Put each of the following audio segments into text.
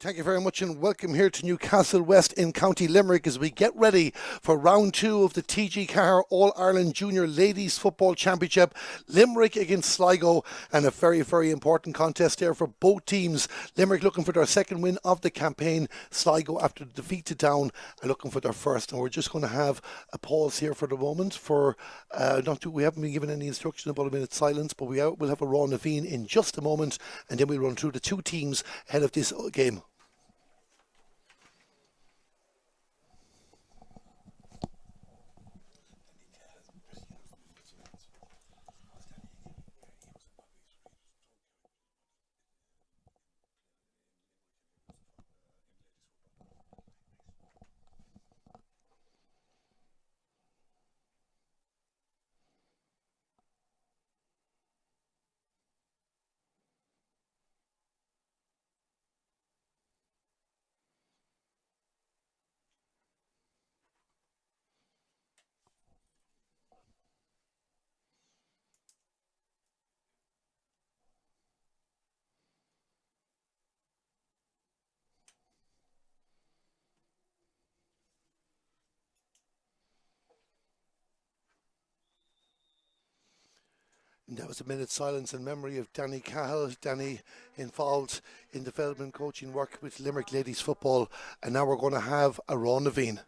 Thank you very much and welcome here to Newcastle West in County Limerick as we get ready for round 2 of the TG4 All-Ireland Junior Ladies Football Championship. Limerick against Sligo, and a very, very important contest there for both teams. Limerick looking for their second win of the campaign. Sligo, after the defeat to Down, are looking for their first. And we're just going to have a pause here for the moment for we haven't been given any instruction about a minute's silence, but we'll have a Raw Naveen in just a moment, and then we'll run through the two teams ahead of this game. And that was a minute's silence in memory of Danny Cahill. Danny involved in development coaching work with Limerick Ladies Football. And now we're going to have a Raw Naveen.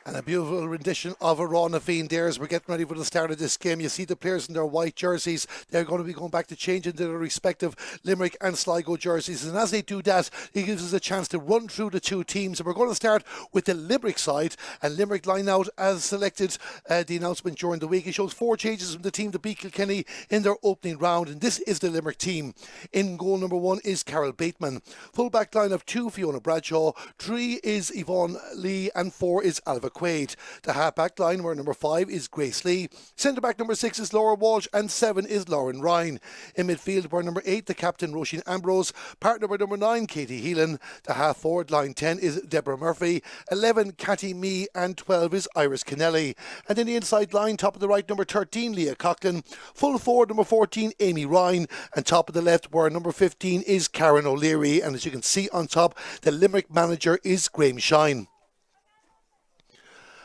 And a beautiful rendition of a Raw Naveen there as we're getting ready for the start of this game. You see the players in their white jerseys. They're going to be going back to change into their respective Limerick and Sligo jerseys. And as they do that, it gives us a chance to run through the two teams. And we're going to start with the Limerick side. And Limerick line out as selected the announcement during the week. It shows 4 changes from the team to beat Kilkenny in their opening round. And this is the Limerick team. In goal number 1 is Carol Bateman. Full back line of 2, Fiona Bradshaw. 3 is Yvonne Lee. And 4 is Alva Quaid. The half-back line where number 5 is Grace Lee. Centre-back number 6 is Laura Walsh and 7 is Lauren Ryan. In midfield where number 8, the captain Roisin Ambrose. Partner by number 9, Katie Heelan. The half-forward line 10 is Deborah Murphy. 11, Catty Mee, and 12 is Iris Kennelly. And in the inside line, top of the right, number 13, Leah Coughlin. Full forward, number 14, Amy Ryan. And top of the left where number 15 is Karen O'Leary. And as you can see on top, the Limerick manager is Graham Shine.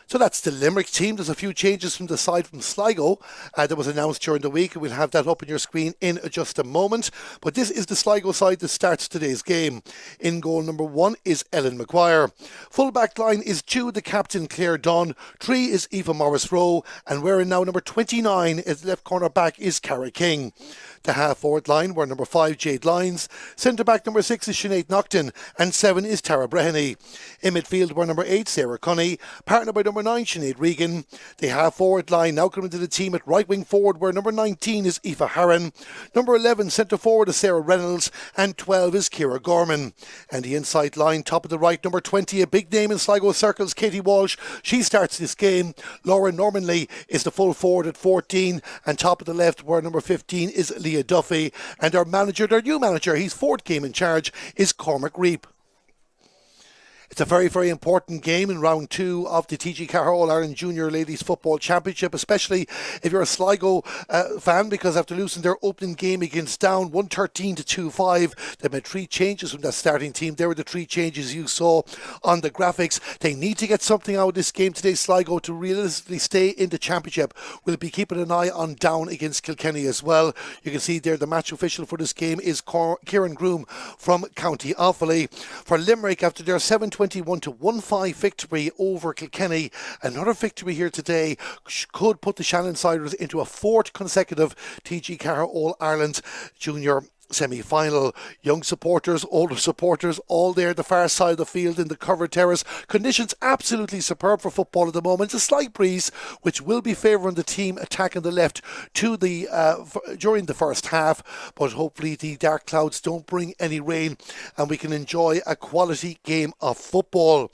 So that's the Limerick team. There's a few changes from the side from Sligo that was announced during the week. We'll have that up on your screen in just a moment. But this is the Sligo side that starts today's game. In goal number 1 is Ellen Maguire. Full back line is 2, the captain Claire Dunn. 3 is Eva Morris-Rowe. And wearing now number 29 as left corner back is Cara King. The half-forward line were number 5, Jade Lyons. Centre-back number 6 is Sinead Nocton. And 7 is Tara Breheny. In midfield were number 8, Sarah Cunny. Partner by number 9, Sinead Regan. The half-forward line now coming to the team at right-wing forward where number 19 is Aoife Harron. Number 11, centre-forward is Sarah Reynolds. And 12 is Ciara Gorman. And the inside line, top of the right, number 20, a big name in Sligo circles, Katie Walsh. She starts this game. Laura Normanley is the full forward at 14. And top of the left where number 15 is Leah Duffy. And our manager, their new manager, he's 4th game in charge, is Cormac Reap. It's a very, very important game in round 2 of the TG4 All-Ireland Junior Ladies Football Championship, especially if you're a Sligo fan, because after losing their opening game against Down 113 to 2-5, they made 3 changes from that starting team. There were the 3 changes you saw on the graphics. They need to get something out of this game today, Sligo, to realistically stay in the championship. We'll be keeping an eye on Down against Kilkenny as well. You can see there the match official for this game is Kieran Groom from County Offaly. For Limerick, after their 721 to 1-5 victory over Kilkenny, another victory here today could put the Shannon Siders into a 4th consecutive TG4 All-Ireland Junior semi-final. Young supporters, older supporters, all there the far side of the field in the covered terrace. Conditions absolutely superb for football at the moment. A slight breeze which will be favouring the team attacking the left to the during the first half, but hopefully the dark clouds don't bring any rain and we can enjoy a quality game of football.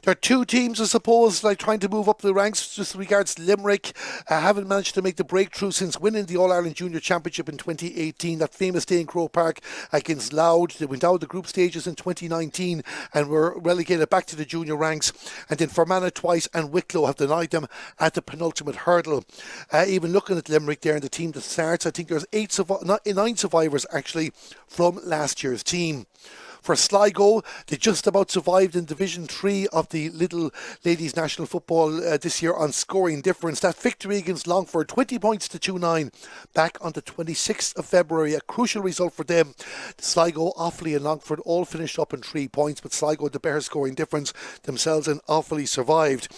There are 2 teams, I suppose, like trying to move up the ranks just regards Limerick. Haven't managed to make the breakthrough since winning the All-Ireland Junior Championship in 2018. That famous day in Croke Park against Louth. They went out of the group stages in 2019 and were relegated back to the junior ranks. And then Fermanagh twice and Wicklow have denied them at the penultimate hurdle. Even looking at Limerick there and the team that starts, I think there's 9 survivors actually from last year's team. For Sligo, they just about survived in Division 3 of the Little Ladies National Football this year on scoring difference. That victory against Longford, 20 points to 2-9, back on the 26th of February. A crucial result for them. Sligo, Offaly and Longford all finished up in 3 points, but Sligo had the better scoring difference themselves and Offaly survived.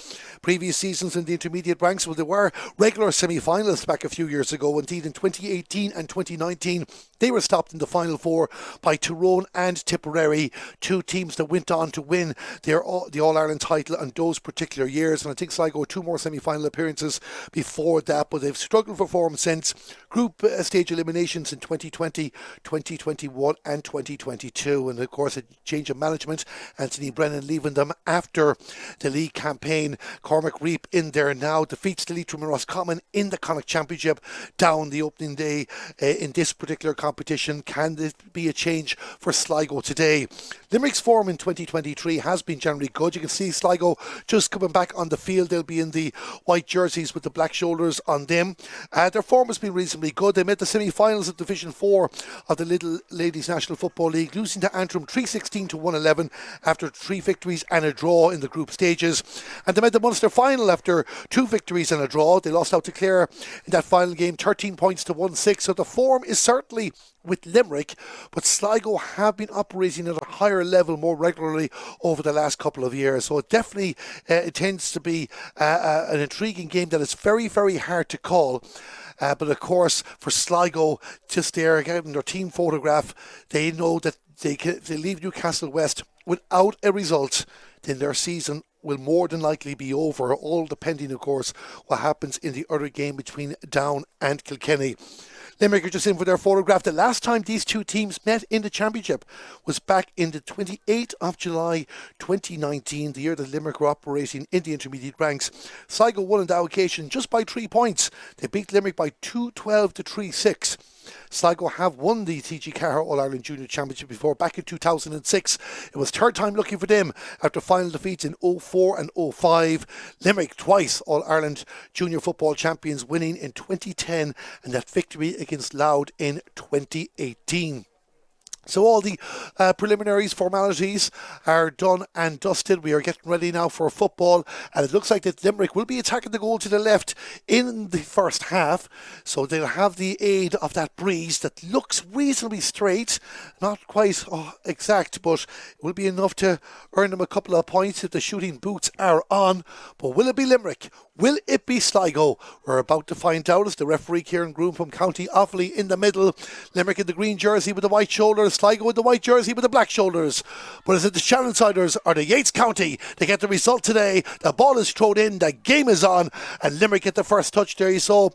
Previous seasons in the intermediate ranks, well, they were regular semi-finalists back a few years ago. Indeed, in 2018 and 2019, they were stopped in the Final 4 by Tyrone and Tipperary, 2 teams that went on to win the All-Ireland title on those particular years. And I think Sligo 2 more semi-final appearances before that, but they've struggled for form since. Group stage eliminations in 2020, 2021 and 2022. And of course, a change of management. Anthony Brennan leaving them after the league campaign. Cormac Reap in there now, defeats the Leitrim and Roscommon in the Connacht Championship down the opening day in this particular competition. Can this be a change for Sligo today? Limerick's form in 2023 has been generally good. You can see Sligo just coming back on the field. They'll be in the white jerseys with the black shoulders on them. Their form has been reasonably good. They made the semi-finals of Division 4 of the Little Ladies National Football League, losing to Antrim 316 to 111 after 3 victories and a draw in the group stages. And they made the Munster final after 2 victories and a draw. They lost out to Clare in that final game, 13 points to 1-6. So the form is certainly with Limerick, but Sligo have been operating at a higher level more regularly over the last couple of years. So it definitely it tends to be an intriguing game that is very, very hard to call. But of course, for Sligo, just there, getting their team photograph, they know that if they leave Newcastle West without a result, then their season will more than likely be over, all depending, of course, what happens in the other game between Down and Kilkenny. Limerick are just in for their photograph. The last time these 2 teams met in the championship was back in the 28th of July 2019, the year that Limerick were operating in the intermediate ranks. Sligo won on the occasion just by 3 points. They beat Limerick by 2-12 to 3-6. Sligo have won the TG4 All-Ireland Junior Championship before, back in 2006. It was 3rd time lucky for them after final defeats in 04 and 05. Limerick twice All-Ireland Junior Football Champions, winning in 2010 and that victory against Louth in 2018. So all the preliminaries, formalities are done and dusted. We are getting ready now for football, and it looks like that Limerick will be attacking the goal to the left in the first half. So they'll have the aid of that breeze that looks reasonably straight, not quite exact, but it will be enough to earn them a couple of points if the shooting boots are on. But will it be Limerick? Will it be Sligo? We're about to find out as the referee Kieran Groom from County Offaly in the middle. Limerick in the green jersey with the white shoulders. Sligo with the white jersey with the black shoulders. But is it the Shannon Siders or the Yates County? They get the result today. The ball is thrown in. The game is on. And Limerick get the first touch there. You saw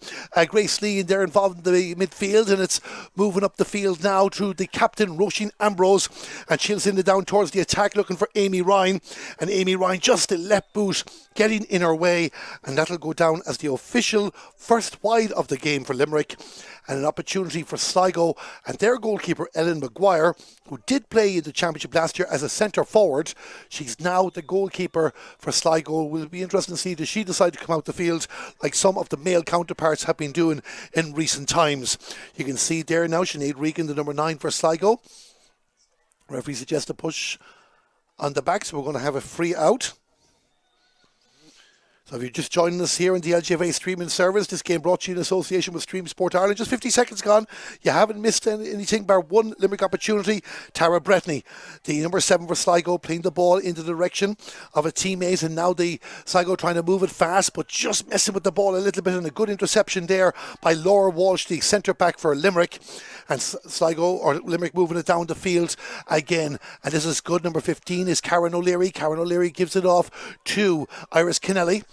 Grace Lee in there involved in the midfield. And it's moving up the field now through the captain, Roisin Ambrose. And she'll send it down towards the attack looking for Amy Ryan. And Amy Ryan just a left boot getting in her way. And that'll go down as the official first wide of the game for Limerick, and an opportunity for Sligo and their goalkeeper Ellen Maguire, who did play in the championship last year as a centre forward. She's now the goalkeeper for Sligo. Will be interesting to see, does she decide to come out the field like some of the male counterparts have been doing in recent times. You can see there now Sinead Regan, the number 9 for Sligo. Referee suggests a push on the back, so we're going to have a free out. So if you're just joining us here in the LGFA streaming service, this game brought to you in association with Stream Sport Ireland. Just 50 seconds gone. You haven't missed anything bar one Limerick opportunity. Tara Bretney, the number 7 for Sligo, playing the ball in the direction of a teammate, and now the Sligo trying to move it fast, but just messing with the ball a little bit, and a good interception there by Laura Walsh, the centre back for Limerick. And Sligo, or Limerick, moving it down the field again. And this is good. Number 15 is Karen O'Leary. Karen O'Leary gives it off to Iris Kennelly.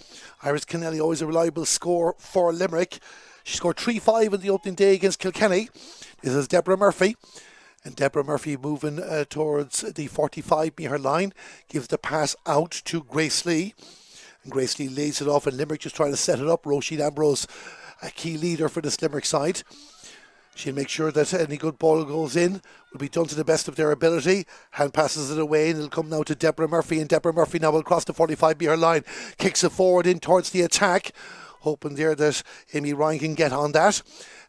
Iris Kennelly, always a reliable score for Limerick. She scored 3-5 in the opening day against Kilkenny. This is Deborah Murphy. And Deborah Murphy moving towards the 45-metre line. Gives the pass out to Grace Lee. And Grace Lee lays it off, and Limerick just trying to set it up. Roisin Ambrose, a key leader for this Limerick side. She'll make sure that any good ball goes in will be done to the best of their ability. Hand passes it away, and it'll come now to Deborah Murphy, and Deborah Murphy now will cross the 45-metre line, kicks it forward in towards the attack, hoping there that Amy Ryan can get on that.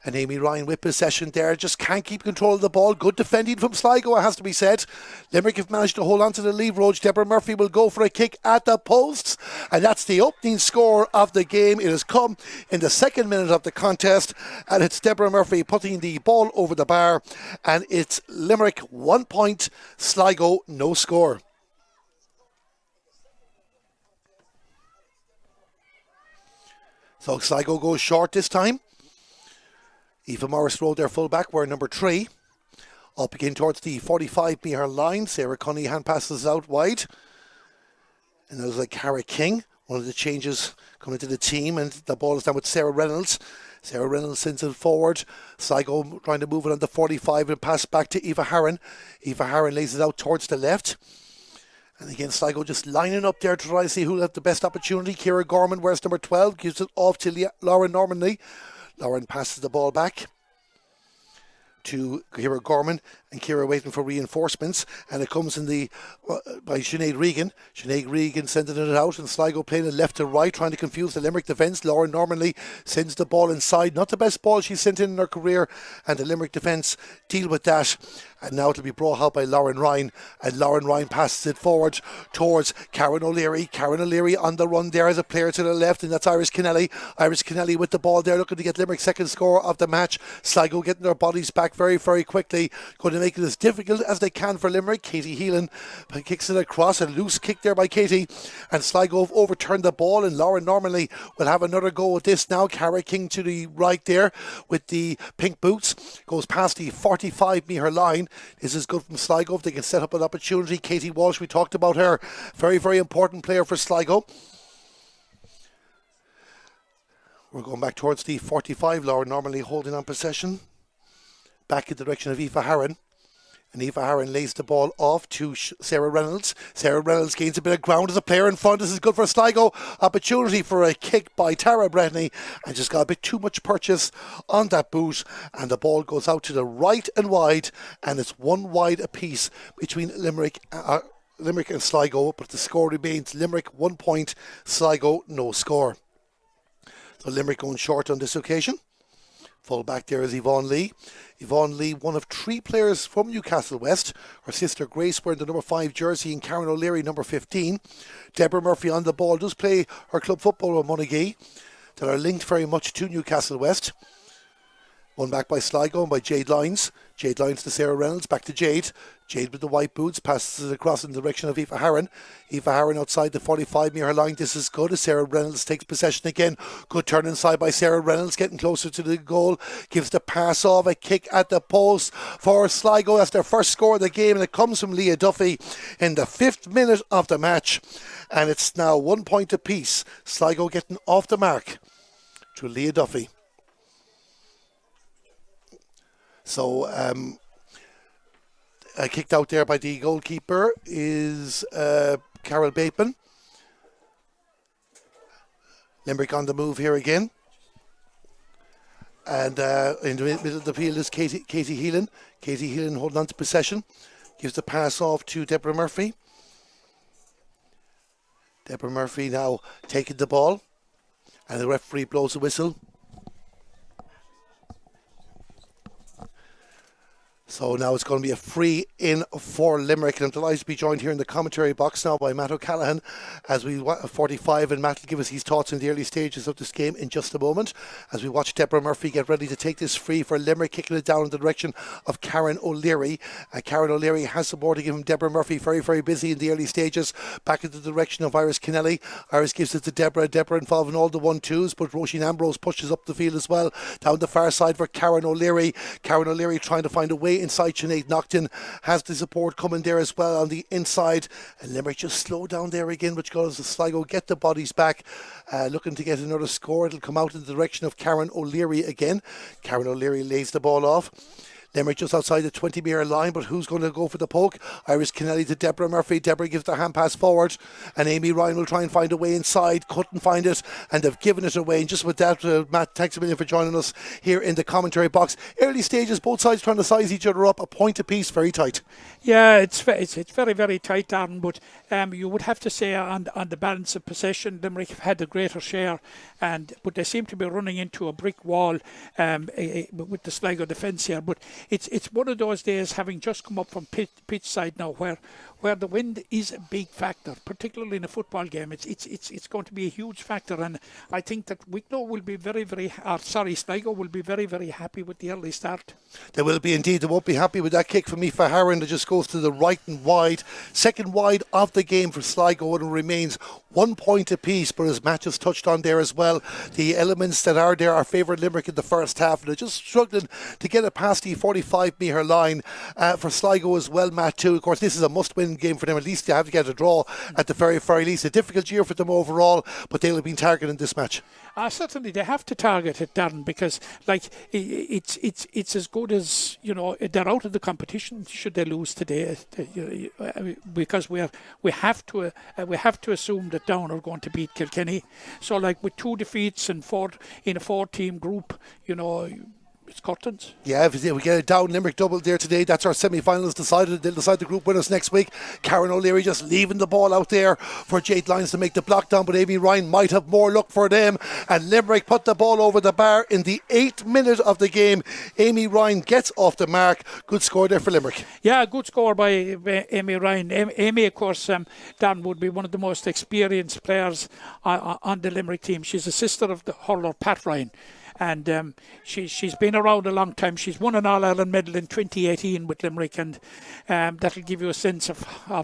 And Amy Ryan with possession there, just can't keep control of the ball. Good defending from Sligo, it has to be said. Limerick have managed to hold on to the lead. Roach. Deborah Murphy will go for a kick at the posts, and that's the opening score of the game. It has come in the second minute of the contest, and it's Deborah Murphy putting the ball over the bar, and it's Limerick 1 point, Sligo no score. So Sligo goes short this time. Aoife Morris rolled their fullback, we're number 3. Up again towards the 45-metre line. Sarah Cunningham passes out wide. And there's like Cara King, one of the changes coming to the team. And the ball is down with Sarah Reynolds. Sarah Reynolds sends it forward. Sligo trying to move it on the 45 and pass back to Eva Harron. Eva Harron lays it out towards the left. And again, Sligo just lining up there to try to see who'll have the best opportunity. Ciara Gorman wears number 12, gives it off to Lauren Normandy. Lauren passes the ball back to Ciara Gorman, and Ciara waiting for reinforcements, and it comes in the by Sinead Regan. Sinead Regan sending it out, and Sligo playing it left to right, trying to confuse the Limerick defence. Lauren Normandy sends the ball inside, not the best ball she's sent in her career, and the Limerick defence deal with that. And now it'll be brought out by Lauren Ryan, and Lauren Ryan passes it forward towards Karen O'Leary. Karen O'Leary on the run there as a player to the left, and that's Iris Kennelly. Iris Kennelly with the ball there, looking to get Limerick's second score of the match. Sligo getting their bodies back very, very quickly, going to make it as difficult as they can for Limerick. Katie Heelan kicks it across, a loose kick there by Katie, and Sligo have overturned the ball, and Lauren Normandy will have another go at this now. Cara King to the right there with the pink boots, goes past the 45-metre line. This is good from Sligo if they can set up an opportunity. Katie Walsh, we talked about her, very, very important player for Sligo. We're going back towards the 45. Lauren Normandy holding on possession, back in the direction of Aoife Harron. And Aoife Harron lays the ball off to Sarah Reynolds. Sarah Reynolds gains a bit of ground as a player in front. This is good for Sligo. Opportunity for a kick by Tara Bretney, and just got a bit too much purchase on that boot. And the ball goes out to the right and wide, and it's one wide apiece between Limerick and Sligo. But the score remains Limerick 1 point, Sligo no score. So Limerick going short on this occasion. Full back there is Yvonne Lee. Yvonne Lee, one of 3 players from Newcastle West. Her sister Grace wearing the number 5 jersey, and Karen O'Leary number 15. Deborah Murphy on the ball, does play her club football with Monagee, that are linked very much to Newcastle West. One back by Sligo and by Jade Lyons. Jade Lyons to Sarah Reynolds, back to Jade. Jade with the white boots, passes it across in the direction of Aoife Harron. Aoife Harron outside the 45-metre line. This is good as Sarah Reynolds takes possession again. Good turn inside by Sarah Reynolds, getting closer to the goal. Gives the pass off, a kick at the post for Sligo. That's their first score of the game, and it comes from Leah Duffy in the 5th minute of the match. And it's now 1 point apiece. Sligo getting off the mark to Leah Duffy. So, kicked out there by the goalkeeper is Carol Bateman. Limerick on the move here again. And in the middle of the field is Katie Heelan. Katie Heelan holding on to possession. Gives the pass off to Deborah Murphy. Deborah Murphy now taking the ball. And the referee blows a whistle. So now it's going to be a free in for Limerick, and I'm delighted to be joined here in the commentary box now by Matt O'Callaghan as we 45, and Matt will give us his thoughts in the early stages of this game in just a moment as we watch Deborah Murphy get ready to take this free for Limerick, kicking it down in the direction of Karen O'Leary. Karen O'Leary has some more to give him. Deborah Murphy very, very busy in the early stages, back in the direction of Iris Kennelly. Iris gives it to Deborah involved in all the 1-2s, but Roisin Ambrose pushes up the field as well, down the far side for Karen O'Leary. Karen O'Leary trying to find a way inside. Sinead Nocton has the support coming there as well on the inside, and Limerick just slow down there again, which goes to Sligo get the bodies back, looking to get another score. It'll come out in the direction of Karen O'Leary again. Karen O'Leary lays the ball off. Limerick just outside the 20-metre line, but who's going to go for the poke? Iris Kennelly to Deborah Murphy. Deborah gives the hand pass forward, and Amy Ryan will try and find a way inside. Couldn't find it, and they've given it away. And just with that, Matt, thanks a million for joining us here in the commentary box. Early stages, both sides trying to size each other up, a point apiece, very tight. Yeah, it's very, very tight, Darren, but you would have to say on the balance of possession, Limerick have had the greater share, but they seem to be running into a brick wall with the Sligo defence here. But it's one of those days, having just come up from pitch side now, where the wind is a big factor, particularly in a football game. It's going to be a huge factor, and I think that Sligo will be very, very happy with the early start. They will be indeed. They won't be happy with that kick from Aoife Harron that just goes to the right and wide. Second wide of the game for Sligo, and it remains 1 point apiece. But as Matt just touched on there as well, the elements that are there are favoured Limerick in the first half, and they're just struggling to get it past the 45-metre line for Sligo as well, Matt, too. Of course, this is a must-win game for them. At least they have to get a draw at the very, very least. A difficult year for them overall, but they'll have been targeting this match. Certainly they have to target it, Darren, because it's as good as, they're out of the competition should they lose today, because we have to assume that Down are going to beat Kilkenny. So with 2 defeats and in a 4-team group, it's curtains. Yeah, if we get it down, Limerick doubled there today. That's our semi-finals decided. They'll decide the group winners next week. Karen O'Leary just leaving the ball out there for Jade Lyons to make the block down, but Amy Ryan might have more luck for them. And Limerick put the ball over the bar in the 8th minute of the game. Amy Ryan gets off the mark. Good score there for Limerick. Yeah, good score by Amy Ryan. Amy, of course, Dan, would be one of the most experienced players on the Limerick team. She's a sister of the hurler Pat Ryan. And she's been around a long time. She's won an All-Ireland medal in 2018 with Limerick, and that'll give you a sense of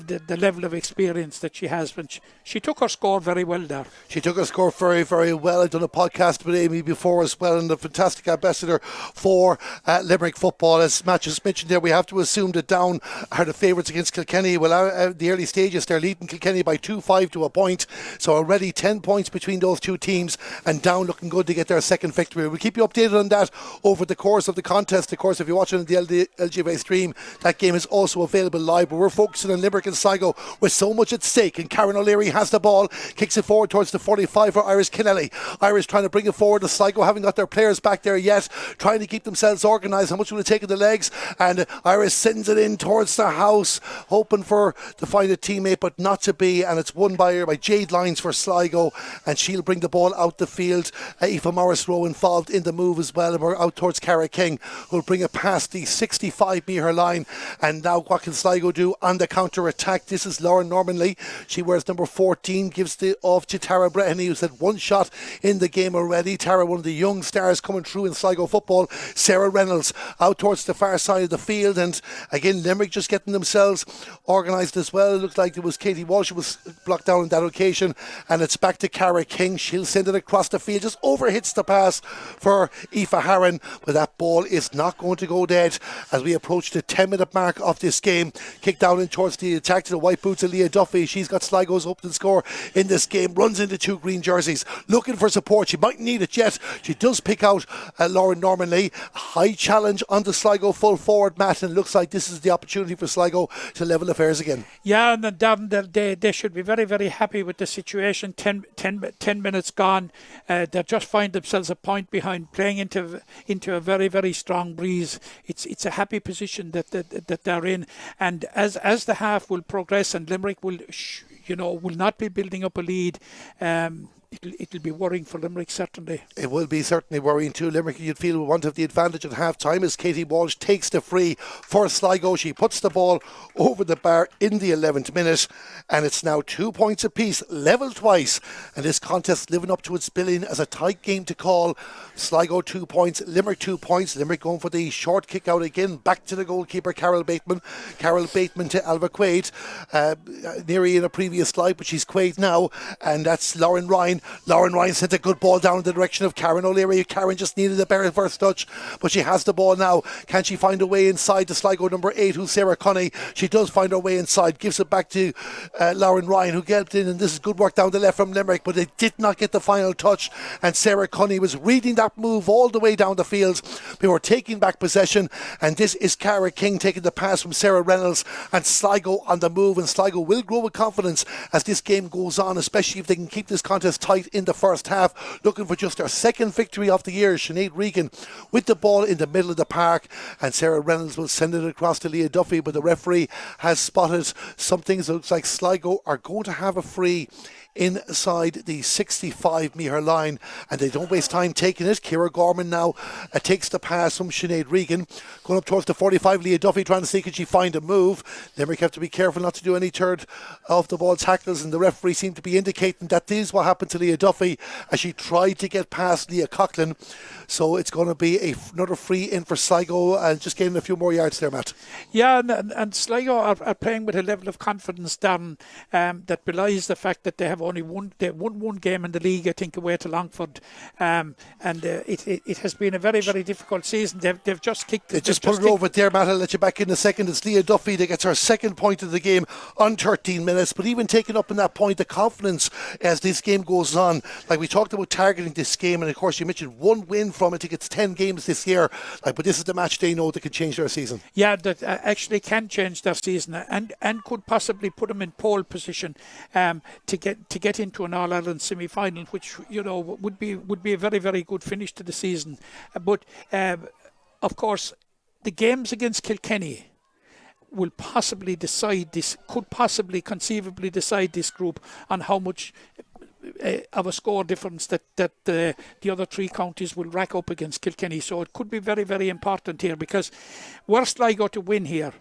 the level of experience that she has. But she took her score very well there. She took her score very, very well. I've done a podcast with Amy before as well, and a fantastic ambassador for Limerick football. As Matt just mentioned there, we have to assume that Down are the favourites against Kilkenny. Well, the early stages, they're leading Kilkenny by 2-5 to a point. So already 10 points between those two teams, and Down looking good to get their second victory. We'll keep you updated on that over the course of the contest. Of course, if you're watching the LGFA stream, that game is also available live. But we're focusing on Limerick and Sligo with so much at stake. And Karen O'Leary has the ball, kicks it forward towards the 45 for Iris Kennelly. Iris trying to bring it forward to Sligo, haven't got their players back there yet, trying to keep themselves organised. How much will it take in the legs? And Iris sends it in towards the house, hoping to find a teammate, but not to be. And it's won by Jade Lyons for Sligo, and she'll bring the ball out the field. Aoife Morris-Rowe involved in the move as well, and we're out towards Cara King, who'll bring it past the 65-metre line. And now what can Sligo do on the counter-attack? This is Lauren Normanley. She wears number 14, gives it off to Tara Breheny, who's had one shot in the game already. Tara, one of the young stars coming through in Sligo football. Sarah Reynolds out towards the far side of the field, and again Limerick just getting themselves organised as well. It looked like it was Katie Walsh who was blocked down on that occasion, and it's back to Cara King. She'll send it across the field, just overhits the pass for Aoife Harron, but that ball is not going to go dead as we approach the 10-minute mark of this game. Kick down in towards the attack to the white boots of Leah Duffy. She's got Sligo's opening score in this game, runs into two green jerseys, looking for support. She might need it yet. She does pick out Lauren Normanley. High challenge on the Sligo full forward mat, and looks like this is the opportunity for Sligo to level affairs again. Yeah, and then Darren, they should be very, very happy with the situation. 10 minutes gone. They just find themselves a point behind, playing into a very, very strong breeze. It's a happy position that they're in, and as the half will progress and Limerick will not be building up a lead, it'll be worrying for Limerick, certainly. It will be certainly worrying too. Limerick, you'd feel, will want to have the advantage at half time as Katie Walsh takes the free for Sligo. She puts the ball over the bar in the 11th minute, and it's now 2 points apiece, level twice, and this contest living up to its billing as a tight game to call. Sligo 2 points, Limerick 2 points. Limerick going for the short kick out again, back to the goalkeeper Carol Bateman to Alva Quaid, nearly in a previous slide, but she's Quaid now, and that's Lauren Ryan. Lauren Ryan sent a good ball down in the direction of Karen O'Leary. Karen just needed the bare first touch, but she has the ball now. Can she find a way inside to Sligo number 8, who's Sarah Conney? She does find her way inside, gives it back to Lauren Ryan, who galloped in, and this is good work down the left from Limerick, but they did not get the final touch, and Sarah Conney was reading that move all the way down the field. We were taking back possession, and this is Cara King taking the pass from Sarah Reynolds, and Sligo on the move, and Sligo will grow with confidence as this game goes on, especially if they can keep this contest tight in the first half. Looking for just their second victory of the year. Sinead Regan with the ball in the middle of the park, and Sarah Reynolds will send it across to Leah Duffy, but the referee has spotted something. It looks like Sligo are going to have a free inside the 65-metre line, and they don't waste time taking it. Ciara Gorman now takes the pass from Sinead Regan, going up towards the 45. Leah Duffy trying to see can she find a move. Limerick have to be careful not to do any third off the ball tackles, and the referee seemed to be indicating that this is what happened to Leah Duffy as she tried to get past Leah Coughlin. So it's going to be another free in for Sligo, and just gaining a few more yards there, Matt. Yeah, and Sligo are playing with a level of confidence, Darren, that belies the fact that they have only won one game in the league, I think, away to Longford, and it has been a very, very difficult season. They've just kicked. They just put it over there, Matt. I'll let you back in a second. It's Leah Duffy that gets her second point of the game on 13 minutes, but even taking up in that point, the confidence as this game goes on, like we talked about targeting this game, and of course you mentioned one win from, I think it's 10 games this year, but this is the match they know that can change their season. Yeah, that actually can change their season, and could possibly put them in pole position to get into an All-Ireland semi-final, which would be a very, very good finish to the season. But of course, the games against Kilkenny will possibly decide this, could possibly conceivably decide this group on how much of a score difference that the other three counties will rack up against Kilkenny. So it could be very, very important here, because were Sligo to win here,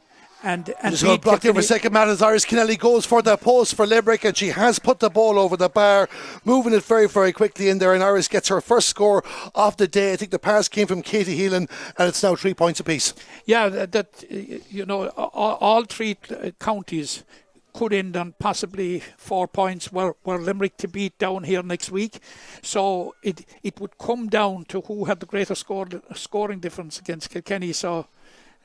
and just got blocked in for a second, Matt, as Iris Kennelly goes for the post for Limerick, and she has put the ball over the bar, moving it very, very quickly in there, and Iris gets her first score of the day. I think the pass came from Katie Heelan, and it's now 3 points apiece. Yeah, all three counties could end on possibly 4 points were Limerick to beat down here next week. So it would come down to who had the greater scoring difference against Kilkenny. So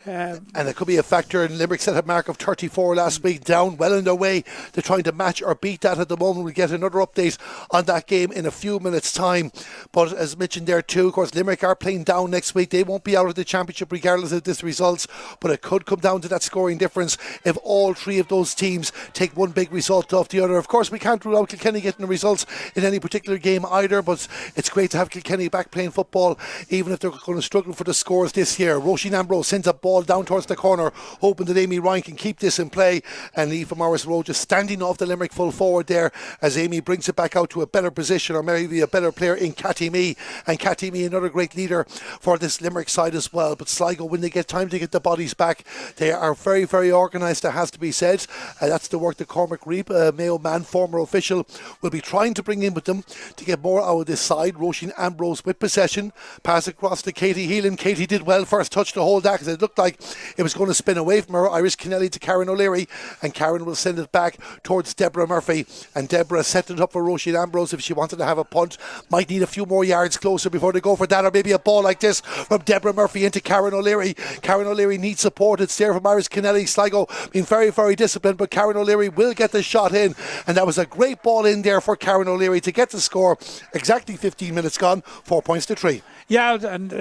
and it could be a factor, and Limerick set a mark of 34 last week, down well in their way to trying to match or beat that at the moment. We'll get another update on that game in a few minutes' time. But as mentioned there too, of course, Limerick are playing down next week. They won't be out of the championship regardless of this results, but it could come down to that scoring difference if all three of those teams take one big result off the other. Of course, we can't rule out Kilkenny getting the results in any particular game either, but it's great to have Kilkenny back playing football, even if they're going to struggle for the scores this year. Roisin Ambrose sends a ball down towards the corner, hoping that Amy Ryan can keep this in play, and Aoife Morris Rowe just standing off the Limerick full forward there as Amy brings it back out to a better position, or maybe a better player in Cathy Mee, and Cathy Mee another great leader for this Limerick side as well. But Sligo, when they get time to get the bodies back, they are very, very organised, that has to be said. That's the work that Cormac Reap, Mayo man, former official, will be trying to bring in with them to get more out of this side. Roisin Ambrose with possession, pass across to Katie Heelan. Katie did well first touch to hold that, because it looked looked like it was going to spin away from her. Iris Kennelly to Karen O'Leary, and Karen will send it back towards Deborah Murphy, and Deborah set it up for Roisin Ambrose if she wanted to have a punt. Might need a few more yards closer before they go for that, or maybe a ball like this from Deborah Murphy into Karen O'Leary. Karen O'Leary needs support. It's there from Iris Kennelly. Sligo being very, very disciplined, but Karen O'Leary will get the shot in, and that was a great ball in there for Karen O'Leary to get the score. Exactly 15 minutes gone, 4 points to 3. Yeah, and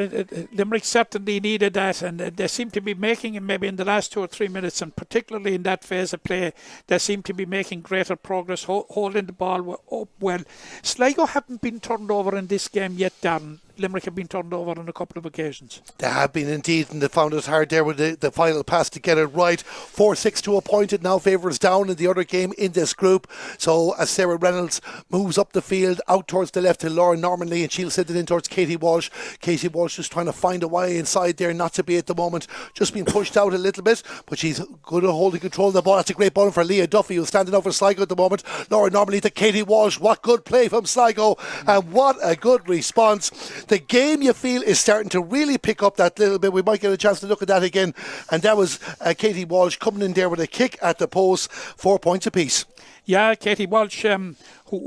Limerick certainly needed that, and they seem to be making it maybe in the last 2 or 3 minutes, and particularly in that phase of play, they seem to be making greater progress, holding the ball up well. Sligo haven't been turned over in this game yet, Darren. Limerick have been turned over on a couple of occasions. They have been indeed, and they found it hard there with the final pass to get it right. 4-6 to a point. It now favours down in the other game in this group. So as Sarah Reynolds moves up the field out towards the left to Lauren Normanley, and she'll send it in towards Katie Walsh. Katie Walsh just trying to find a way inside there, not to be at the moment, just being pushed out a little bit, but she's good at holding control of the ball. That's a great ball for Leah Duffy, who's standing over Sligo at the moment. Lauren Normanley to Katie Walsh. What good play from Sligo, and what a good response. The game, you feel, is starting to really pick up that little bit. We might get a chance to look at that again, and that was Katie Walsh coming in there with a kick at the post. 4 points apiece. Yeah, Katie Walsh, who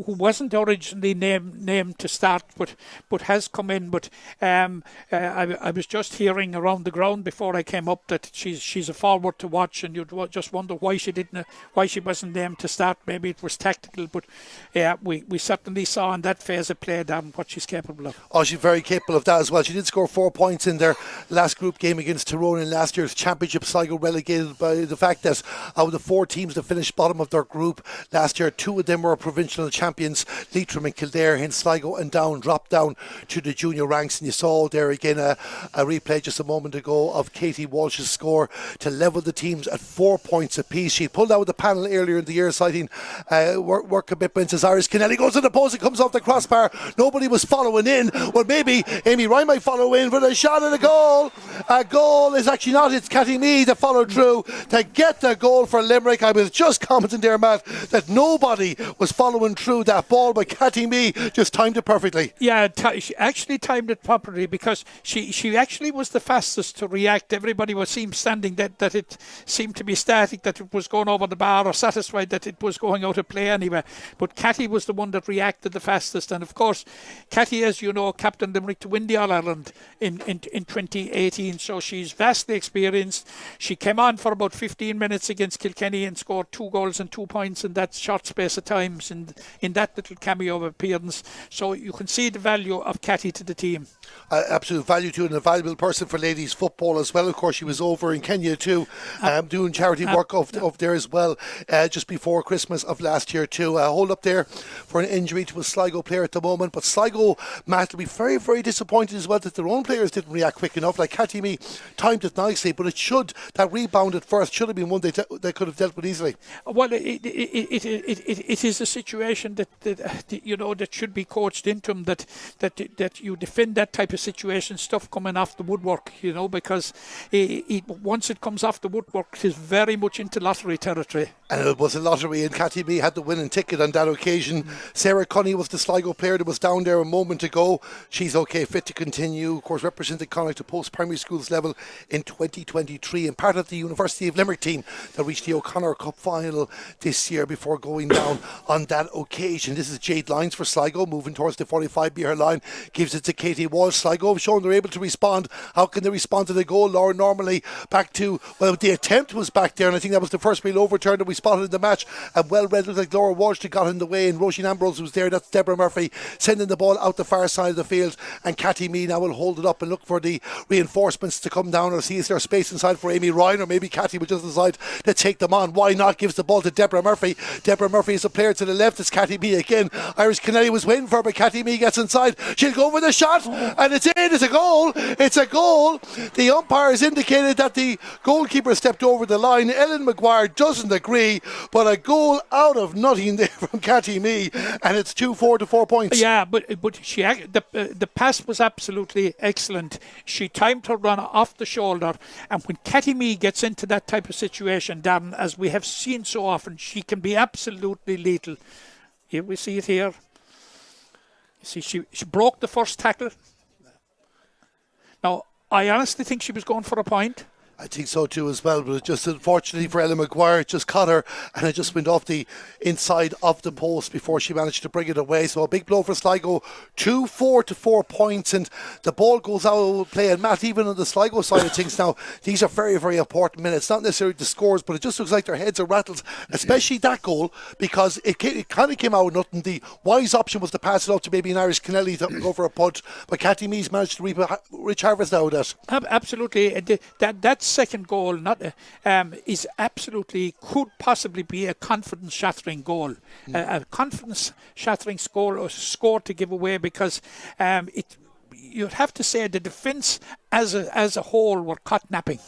wasn't originally named to start, but has come in. But I was just hearing around the ground before I came up that she's a forward to watch, and you'd just wonder why she wasn't named to start. Maybe it was tactical, but yeah, we certainly saw in that phase of play, Dan, what she's capable of. Oh, she's very capable of that as well. She did score 4 points in their last group game against Tyrone in last year's championship. Sligo relegated by the fact that out of the 4 teams that finished bottom of their group last year, 2 of them were provincial champions. Leitrim and Kildare, hence Sligo and Down dropped down to the junior ranks, and you saw there again a replay just a moment ago of Katie Walsh's score to level the teams at 4 points apiece. She pulled out the panel earlier in the year citing work commitments as Iris Kennelly goes to the post and comes off the crossbar. Nobody was following in. Well, maybe Amy Ryan might follow in for the shot at a goal. A goal is actually not, it's Cathy Mee that followed through to get the goal for Limerick. I was just commenting there, Matt, that nobody was following through that ball, but Cathy Mee just timed it perfectly. Yeah, she actually timed it properly, because she actually was the fastest to react. Everybody seemed standing that it seemed to be static, that it was going over the bar, or satisfied that it was going out of play anyway. But Cathy was the one that reacted the fastest, and of course Cathy, as you know, captained Limerick to win the All-Ireland in 2018, so she's vastly experienced. She came on for about 15 minutes against Kilkenny and scored 2 goals and 2 points in that short space of times in that little cameo appearance. So you can see the value of Cathy to the team. Absolute value to, and a valuable person for ladies football as well. Of course, she was over in Kenya too, doing charity work up there as well, just before Christmas of last year too. Hold up there for an injury to a Sligo player at the moment, but Sligo, Matt, will be very, very disappointed as well that their own players didn't react quick enough. Like Cathy Mee timed it nicely, but that rebound at first should have been one they could have dealt with easily. Well, it is a situation that should be coached into them, that you defend that type of situation, stuff coming off the woodwork, because once it comes off the woodwork, it is very much into lottery territory. And it was a lottery, and Cathy Mee had the winning ticket on that occasion. Sarah Cunny was the Sligo player that was down there a moment ago. She's okay, fit to continue. Of course, represented Connacht to post-primary schools level in 2023, and part of the University of Limerick team that reached the O'Connor Cup final this year before going down on that occasion. This is Jade Lyons for Sligo, moving towards the 45-metre line, gives it to Katie Walsh. Sligo have shown they're able to respond. How can they respond to the goal? Laura Normally back to, well, the attempt was back there, and I think that was the first real overturn that we spotted in the match, and well read, like Laura Walsh that got in the way, and Roisin Ambrose was there. That's Deborah Murphy sending the ball out the far side of the field, and Cathy Mee now will hold it up and look for the reinforcements to come down, or see is there space inside for Amy Ryan, or maybe Cathy will just decide to take them on. Why not? Gives the ball to Deborah Murphy. Deborah Murphy is a player to the left. It's Cathy Mee again. Iris Kennelly was waiting for her, but Cathy Mee gets inside. She'll go for the shot, and it's in. It's a goal. It's a goal. The umpire has indicated that the goalkeeper stepped over the line. Ellen Maguire doesn't agree, but a goal out of nothing there from Cathy Mee, and it's 2-4 to 4 points. Yeah, but the pass was absolutely excellent. She timed her run off the shoulder, and when Cathy Mee gets into that type of situation, Darren, as we have seen so often, she can be absolutely lethal. Here we see it here. You see, she broke the first tackle. Now, I honestly think she was going for a point. I think so too as well, but it just unfortunately for Ellen Maguire, it just caught her and it just went off the inside of the post before she managed to bring it away. So a big blow for Sligo, 2-4 to 4 points, and the ball goes out of play. And Matt, even on the Sligo side of things now, these are very, very important minutes. Not necessarily the scores, but it just looks like their heads are rattled, especially that goal, because it kind of came out of nothing. The wise option was to pass it up to maybe an Irish Kennelly to go for a punt, but Cathy Mees managed to reap a rich harvest out of that. Absolutely. That second goal is absolutely, could possibly be a confidence shattering goal. A confidence shattering score to give away, because you'd have to say the defence as a whole were caught napping.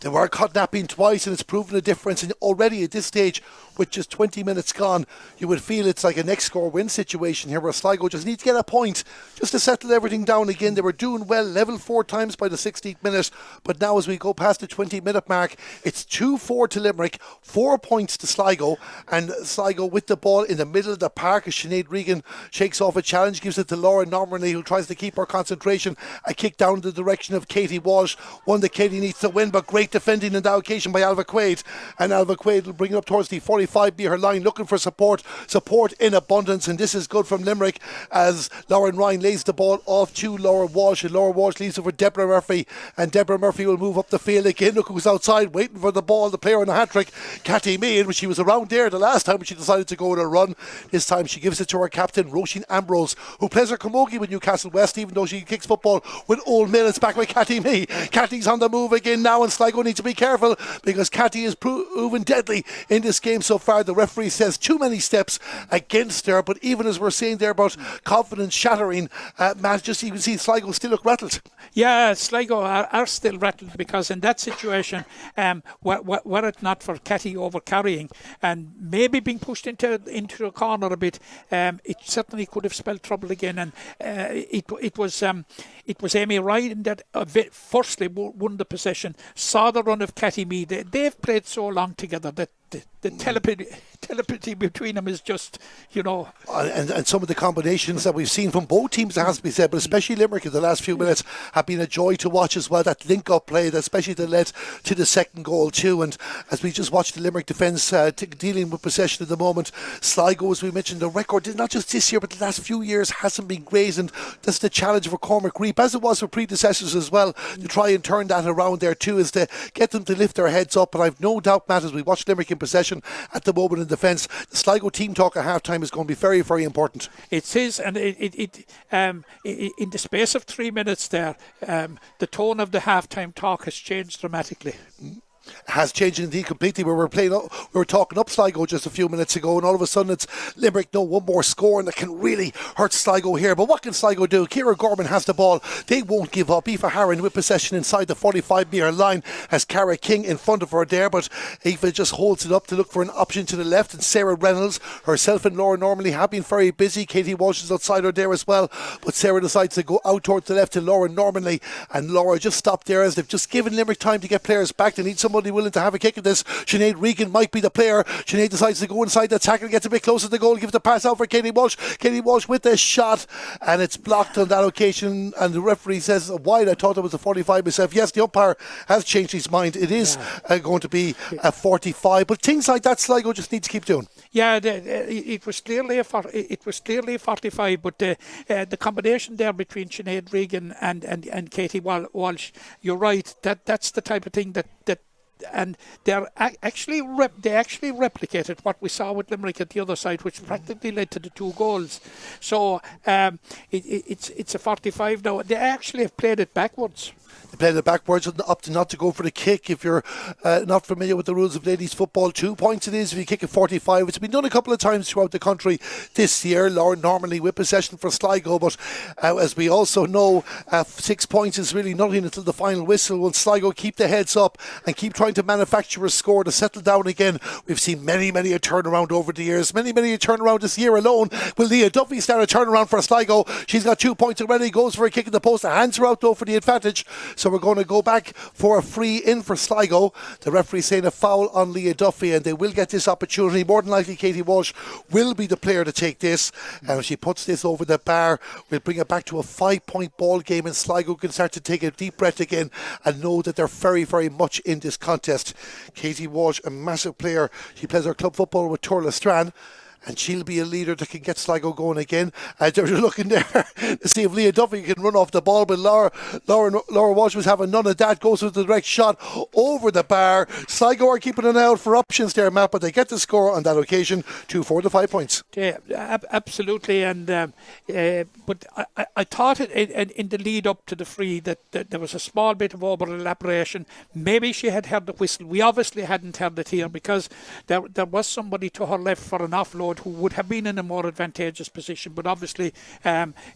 They were caught napping twice, and it's proven a difference. And already at this stage, with just 20 minutes gone, you would feel it's like a next score win situation here, where Sligo just need to get a point just to settle everything down again. They were doing well, level 4 times by the 16th minute, but now as we go past the 20-minute mark, it's 2-4 to Limerick, 4 points to Sligo, and Sligo with the ball in the middle of the park as Sinead Regan shakes off a challenge, gives it to Laura Normanley, who tries to keep her concentration. A kick down in the direction of Katie Walsh, one that Katie needs to win, but great defending on that occasion by Alva Quaid, and Alva Quaid will bring it up towards the 45 be her line, looking for support in abundance, and this is good from Limerick as Lauren Ryan lays the ball off to Laura Walsh, and Laura Walsh leaves it for Deborah Murphy, and Deborah Murphy will move up the field again. Look who's outside waiting for the ball, the player on the hat-trick, Cathy Meehan, when she was around there the last time when she decided to go on a run. This time she gives it to her captain Roisin Ambrose, who plays her camogie with Newcastle West, even though she kicks football with Old Mill. It's back with Cathy Mee. Cathy's on the move again now, and Sligo needs to be careful because Cathy is proven deadly in this game so far. The referee says too many steps against her, but even as we're saying there about confidence shattering, Matt, just you can see Sligo still look rattled. Yeah, Sligo are still rattled, because in that situation, were it not for Cathy over carrying and maybe being pushed into a corner a bit, it certainly could have spelled trouble again. And it was Amy Ryan that firstly won the possession, saw the run of Cathy Mee. They've played so long together that the telepathy between them is just, and some of the combinations that we've seen from both teams, it has to be said, but especially Limerick in the last few minutes have been a joy to watch as well. That link-up play, that especially that led to the second goal too. And as we just watched the Limerick defence dealing with possession at the moment, Sligo, as we mentioned, the record, not just this year but the last few years, hasn't been great, and that's the challenge for Cormac Reap, as it was for predecessors as well, to try and turn that around there too, is to get them to lift their heads up. And I've no doubt, Matt, as we watch Limerick in possession at the moment in defence, the Sligo team talk at half time is going to be very, very important. It is, and it in the space of 3 minutes there, the tone of the half time talk has changed dramatically. Has changed indeed completely. We were talking up Sligo just a few minutes ago, and all of a sudden it's Limerick, one more score, and that can really hurt Sligo here. But what can Sligo do? Ciara Gorman has the ball. They won't give up. Aoife Harron with possession inside the 45-metre line, has Cara King in front of her there, but Aoife just holds it up to look for an option to the left, and Sarah Reynolds, herself and Laura Normally have been very busy. Katie Walsh is outside her there as well, but Sarah decides to go out towards the left to Laura Normally, and Laura just stopped there as they've just given Limerick time to get players back. They need somebody willing to have a kick at this. Sinead Regan might be the player. Sinead decides to go inside the tackle, gets a bit closer to the goal, gives the pass out for Katie Walsh. Katie Walsh with the shot, and it's blocked on that occasion, and the referee says wide. I thought it was a 45 myself. Yes, the umpire has changed his mind. It is going to be a 45, but things like that Sligo just need to keep doing. Yeah, it was clearly a 45, but the combination there between Sinead Regan and Katie Walsh, you're right. That's the type of thing that and they actually replicated what we saw with Limerick at the other side, which practically led to the 2 goals. So it's a 45 now. They actually have played it backwards. They played it backwards and up to not to go for the kick. If you're not familiar with the rules of ladies football, 2 points it is if you kick at 45. It's been done a couple of times throughout the country this year. Lauren normally with possession for Sligo, but as we also know, 6 points is really nothing until the final whistle. Will Sligo keep their heads up and keep trying to manufacture a score to settle down again? We've seen many a turnaround over the years, many a turnaround this year alone. Will Leah Duffy start a turnaround for Sligo? She's got 2 points already, goes for a kick in the post, hands her out though for the advantage. So we're going to go back for a free in for Sligo. The referee saying a foul on Leah Duffy, and they will get this opportunity. More than likely Katie Walsh will be the player to take this, and if she puts this over the bar, we'll bring it back to a 5-point ball game, and Sligo can start to take a deep breath again and know that they're very, very much in this contest. Katie Walsh, a massive player. She plays her club football with Turla Strand, and she'll be a leader that can get Sligo going again. They're looking there to see if Leah Duffy can run off the ball, but Laura Walsh was having none of that. Goes with the direct shot over the bar. Sligo are keeping an eye out for options there, Matt, but they get the score on that occasion, 2-4 to 5 points. Yeah, absolutely. And but I thought in the lead up to the free that there was a small bit of over elaboration. Maybe she had heard the whistle. We obviously hadn't heard it here because there was somebody to her left for an offload who would have been in a more advantageous position, but obviously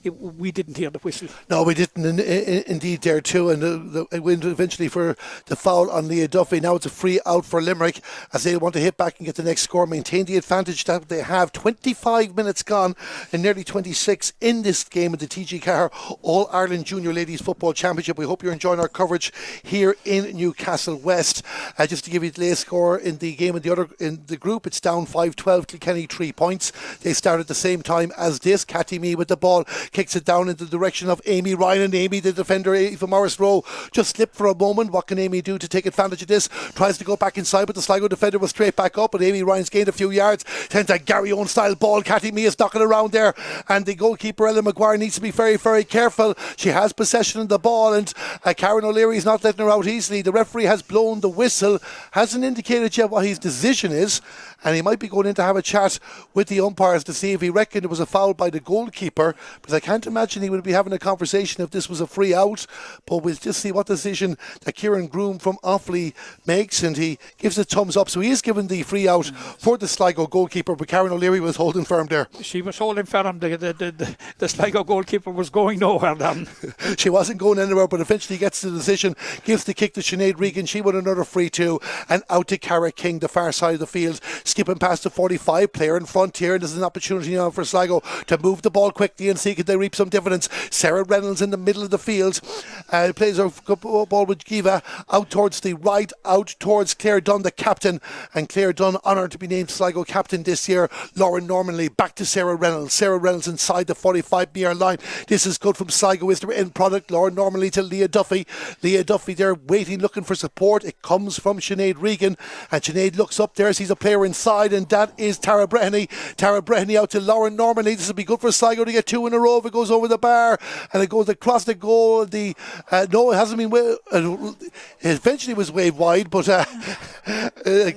we didn't hear the whistle. No, we didn't indeed there too, and it went eventually for the foul on Leah Duffy. Now it's a free out for Limerick as they want to hit back and get the next score, maintain the advantage that they have. 25 minutes gone and nearly 26 in this game of the TG4 All-Ireland Junior Ladies Football Championship. We hope you're enjoying our coverage here in Newcastle West. Just to give you the latest score in the game in the group, it's down 5-12, Kilkenny 3 points. They start at the same time as this. Catty Mee with the ball kicks it down in the direction of Amy Ryan, and Amy, the defender, Eva Morris Rowe, just slipped for a moment. What can Amy do to take advantage of this? Tries to go back inside, but the Sligo defender was straight back up, but Amy Ryan's gained a few yards, sends a Gary Owen style ball. Catty Mee is knocking around there, and the goalkeeper Ellen Maguire needs to be very, very careful. She has possession of the ball, and Karen O'Leary is not letting her out easily. The referee has blown the whistle, hasn't indicated yet what his decision is, and he might be going in to have a chat with the umpires to see if he reckoned it was a foul by the goalkeeper, because I can't imagine he would be having a conversation if this was a free out. But we'll just see what decision that Kieran Groom from Offaly makes, and he gives a thumbs up. So he is given the free out for the Sligo goalkeeper, but Karen O'Leary was holding firm there. She was holding firm. The Sligo goalkeeper was going nowhere then. She wasn't going anywhere, but eventually gets the decision, gives the kick to Sinead Regan. She won another free too, and out to Cara King, the far side of the field, skipping past the 45 player in front here. And there's an opportunity now for Sligo to move the ball quickly and see if they reap some dividends. Sarah Reynolds in the middle of the field plays her ball with Giva out towards the right, out towards Claire Dunn, the captain, and Claire Dunn honoured to be named Sligo captain this year. Lauren Normanley back to Sarah Reynolds inside the 45 metre line. This is good from Sligo, is their end product. Lauren Normanley to Leah Duffy there waiting, looking for support. It comes from Sinead Regan, and Sinead looks up there, sees a player inside, and that is Tara Breheny out to Lauren Normanley. This will be good for Sligo to get two in a row if it goes over the bar, and it goes across the goal. No, it hasn't been it eventually was waved wide, but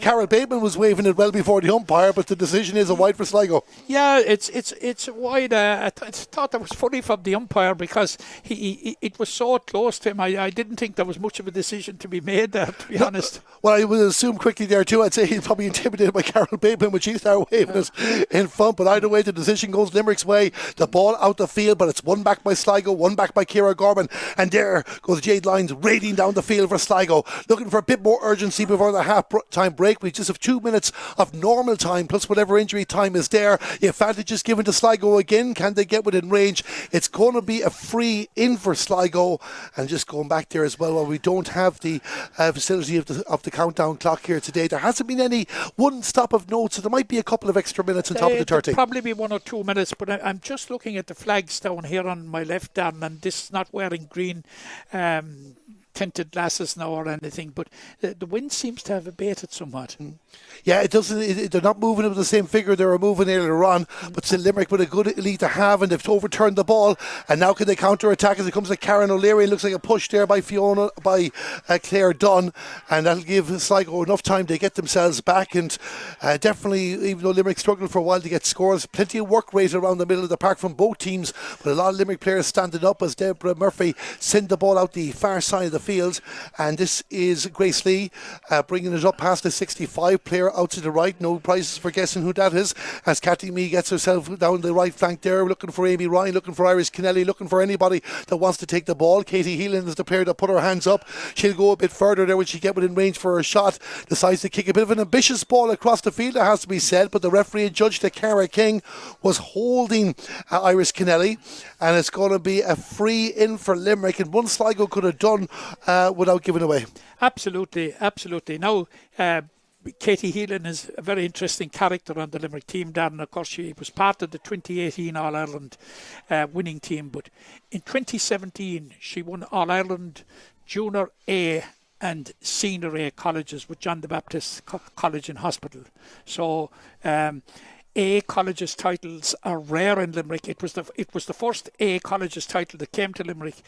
Carol Bateman was waving it well before the umpire, but the decision is a wide for Sligo. Yeah, it's wide. I thought that was funny from the umpire because it was so close to him. I didn't think there was much of a decision to be made there, to be honest. Well, I would assume quickly there too. I'd say he's probably intimidated by Carol Bateman when she started waving it in front, but either way the decision goes Limerick's way. The ball out the field, but it's one back by Sligo, one back by Ciara Gorman, and there goes Jade Lyons raiding down the field for Sligo, looking for a bit more urgency before the half-time break. We just have 2 minutes of normal time plus whatever injury time is there. The advantage is given to Sligo again. Can they get within range? It's going to be a free in for Sligo, and just going back there as well, while we don't have the facility of the countdown clock here today, there hasn't been any one stop of note, so there might be a couple of extra minutes on top of the 30. Probably be 1 or 2 minutes, but I'm just looking at the flags down here on my left arm, and this is not wearing green tinted glasses now or anything, but the wind seems to have abated somewhat. Yeah, it doesn't. They're not moving it with the same figure they were moving earlier on, but still Limerick with a good lead to have, and they've overturned the ball, and now can they counter attack as it comes to Karen O'Leary. It looks like a push there by Claire Dunn, and that'll give Sligo enough time to get themselves back. And definitely, even though Limerick struggled for a while to get scores, plenty of work rate around the middle of the park from both teams, but a lot of Limerick players standing up as Deborah Murphy send the ball out the far side of the field. field, and this is Grace Lee bringing it up past the 65 player out to the right. No prizes for guessing who that is, as Kathy Mee gets herself down the right flank there, looking for Amy Ryan, looking for Iris Kennelly, looking for anybody that wants to take the ball. Katie Heelan is the player that put her hands up. She'll go a bit further there when she get within range for her shot. Decides to kick a bit of an ambitious ball across the field, it has to be said, but the referee and judge, the Cara King, was holding Iris Kennelly, and it's going to be a free in for Limerick, and one Sligo could have done without giving away. Absolutely. Now, Katie Heelan is a very interesting character on the Limerick team, Darren. Of course, she was part of the 2018 All-Ireland winning team, but in 2017 she won All-Ireland Junior A and Senior A colleges with John the Baptist College and Hospital. So A colleges titles are rare in Limerick. It was the first A colleges title that came to Limerick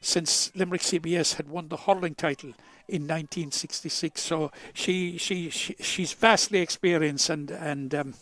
since Limerick CBS had won the hurling title in 1966. So she's vastly experienced and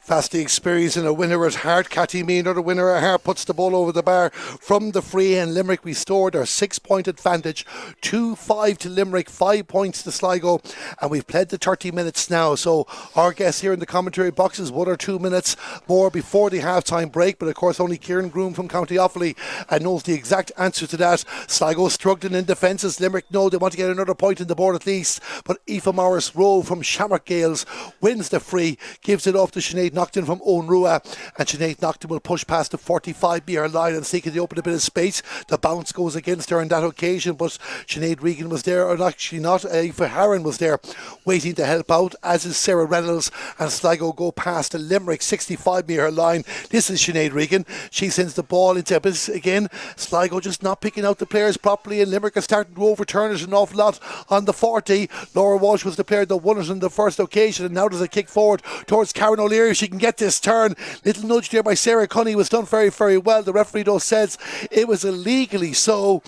Vastly experienced and a winner at heart. Catty Mee, another winner at heart, puts the ball over the bar from the free, and Limerick restored their 6-point advantage. 2-5 to Limerick, 5 points to Sligo, and we've played the 30 minutes now. So our guest here in the commentary box is 1 or 2 minutes more before the half-time break, but of course only Kieran Groom from County Offaly knows the exact answer to that. Sligo struggling in defences. Limerick know they want to get another point on the board at least, but Aoife Morris Rowe from Shamrock Gales wins the free, gives it off to Sinead Nocton from Owen Rua, and Sinead Nocton will push past the 45-metre line and seeking to open a bit of space. The bounce goes against her on that occasion, but Sinead Regan was there, or actually not, Aoife Harron was there waiting to help out, as is Sarah Reynolds, and Sligo go past the Limerick 65-metre line. This is Sinead Regan. She sends the ball into a bit again. Sligo just not picking out the players properly, and Limerick are starting to overturn it an awful lot on the 40. Laura Walsh was the player that won it on the first occasion, and now there's a kick forward towards Karen O'Leary. She can get this turn. Little nudge there by Sarah Cunny was done very, very well. The referee though says it was illegally, so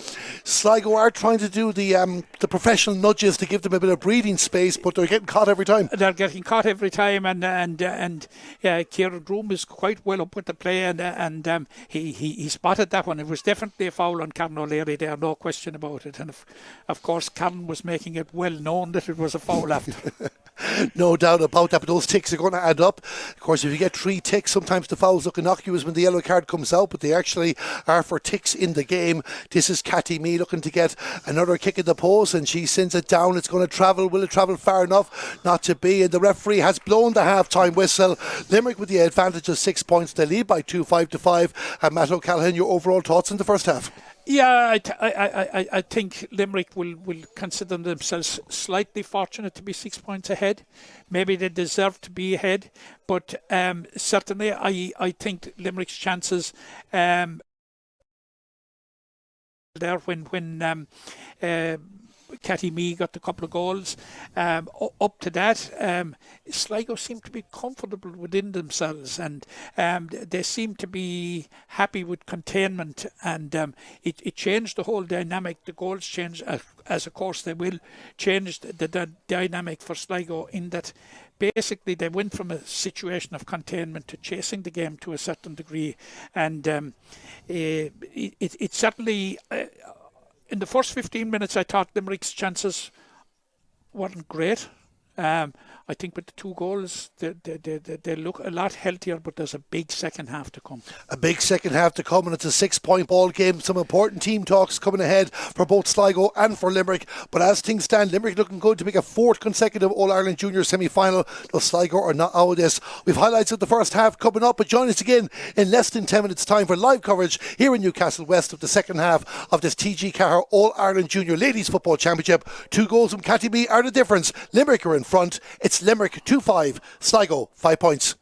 Sligo are trying to do the professional nudges to give them a bit of breathing space, but they're getting caught every time. They're getting caught every time, and Kieran Groom is quite well up with the play, and he spotted that one. It was definitely a foul on Karen O'Leary there, no question about it. And of course Karen was making it well known that it was a foul after. No doubt about that, but those ticks are going to add up. Of course, if you get 3 ticks, sometimes the fouls look innocuous when the yellow card comes out, but they actually are for ticks in the game. This is Catty Mee looking to get another kick in the post, and she sends it down. It's going to travel. Will it travel far enough? Not to be, and the referee has blown the half-time whistle. Limerick with the advantage of 6 points. They lead by 5-5. And Matt O'Callaghan, your overall thoughts in the first half? Yeah, I think Limerick will consider themselves slightly fortunate to be 6 points ahead. Maybe they deserve to be ahead, but certainly I think Limerick's chances there when Catty Mee got a couple of goals. Up to that, Sligo seemed to be comfortable within themselves, and they seemed to be happy with containment, and it changed the whole dynamic. The goals changed, as of course they will, change the dynamic for Sligo, in that basically they went from a situation of containment to chasing the game to a certain degree, and it certainly... in the first 15 minutes, I thought Limerick's chances weren't great. I think with the 2 goals, they look a lot healthier, but there's a big second half to come. A big second half to come, and it's a 6-point ball game. Some important team talks coming ahead for both Sligo and for Limerick. But as things stand, Limerick looking good to make a 4th consecutive All-Ireland Junior semi-final. The Sligo are not out of this. We've highlights of the first half coming up, but join us again in less than 10 minutes' time for live coverage here in Newcastle West of the second half of this TG4 All-Ireland Junior Ladies Football Championship. 2 goals from Catty Mee are the difference. Limerick are in front. It's Limerick 2-5, Sligo 5 points.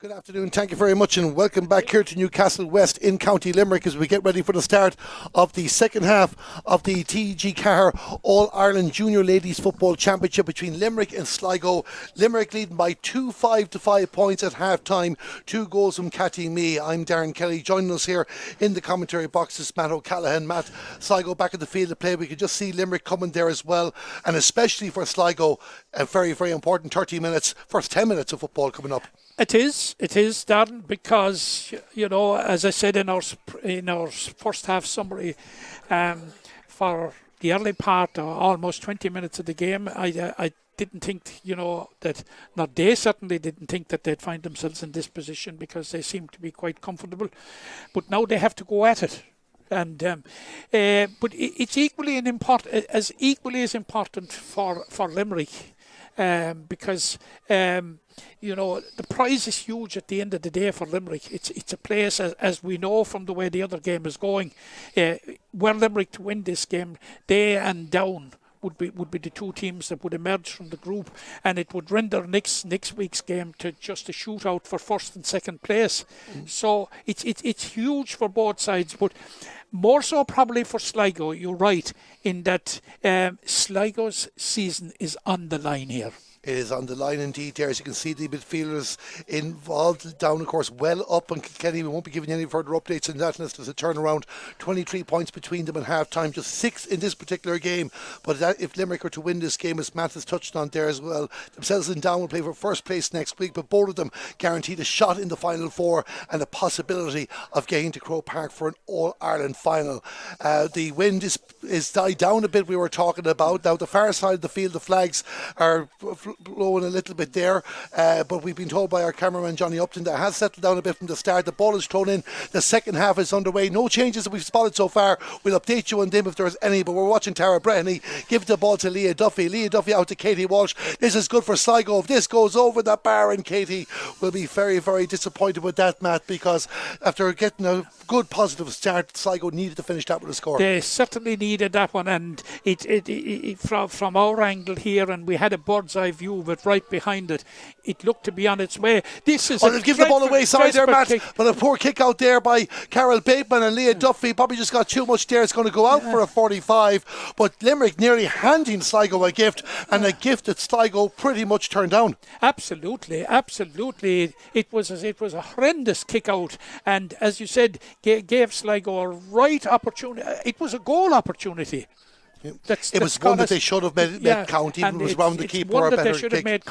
Good afternoon, thank you very much, and welcome back here to Newcastle West in County Limerick as we get ready for the start of the second half of the TG4 All-Ireland Junior Ladies Football Championship between Limerick and Sligo. Limerick leading by 2-5 to 5 points at half-time, 2 goals from Cathy Mee. I'm Darren Kelly. Joining us here in the commentary box is Matt O'Callaghan. Matt, Sligo back at the field of play. We can just see Limerick coming there as well, and especially for Sligo, a very, very important 30 minutes, first 10 minutes of football coming up. It is, Darren, because, you know, as I said in our first half summary, for the early part, almost 20 minutes of the game, I didn't think, you know, that, not they certainly didn't think that they'd find themselves in this position because they seem to be quite comfortable. But now they have to go at it. And but it's equally as important for Limerick, because you know, the prize is huge at the end of the day for Limerick. It's a place, as we know from the way the other game is going, were Limerick to win this game, they and Down would be the two teams that would emerge from the group, and it would render next week's game to just a shootout for first and second place. So it's huge for both sides, but more so probably for Sligo. You're right in that Sligo's season is on the line here. It is on the line indeed there. As you can see, the midfielders involved. Down, of course, well up on Kilkenny. We won't be giving you any further updates on that unless there's a turnaround. 23 points between them in half-time, just 6 in this particular game. But that, if Limerick are to win this game, as Matt has touched on there as well, themselves and Down will play for first place next week, but both of them guaranteed a shot in the final four and a possibility of getting to Croke Park for an All-Ireland final. The wind is died down a bit, we were talking about. Now, the far side of the field, the flags are blowing a little bit there, but we've been told by our cameraman Johnny Upton that has settled down a bit from the start. The ball is thrown in, the second half is underway. No changes that we've spotted so far. We'll update you on them if there's any, but we're watching Tara Breheny give the ball to Leah Duffy. Leah Duffy out to Katie Walsh. This is good for Sligo. If this goes over the bar, and Katie will be very, very disappointed with that, Matt, because after getting a good positive start, Sligo needed to finish that with a score. They certainly needed that one, and it from our angle here, and we had a bird's eye view of it right behind it. It looked to be on its way. This is they've given the ball away side there, Matt, but a poor kick out there by Carol Bateman, and Leah Duffy probably just got too much there. It's going to go out for a 45, but Limerick nearly handing Sligo a gift, and a gift that Sligo pretty much turned down. Absolutely. It was a horrendous kick out, and as you said, gave Sligo a right opportunity. It was a goal opportunity. It was one that they should have made count, even if it was round the keeper or a better kick. One that they should have made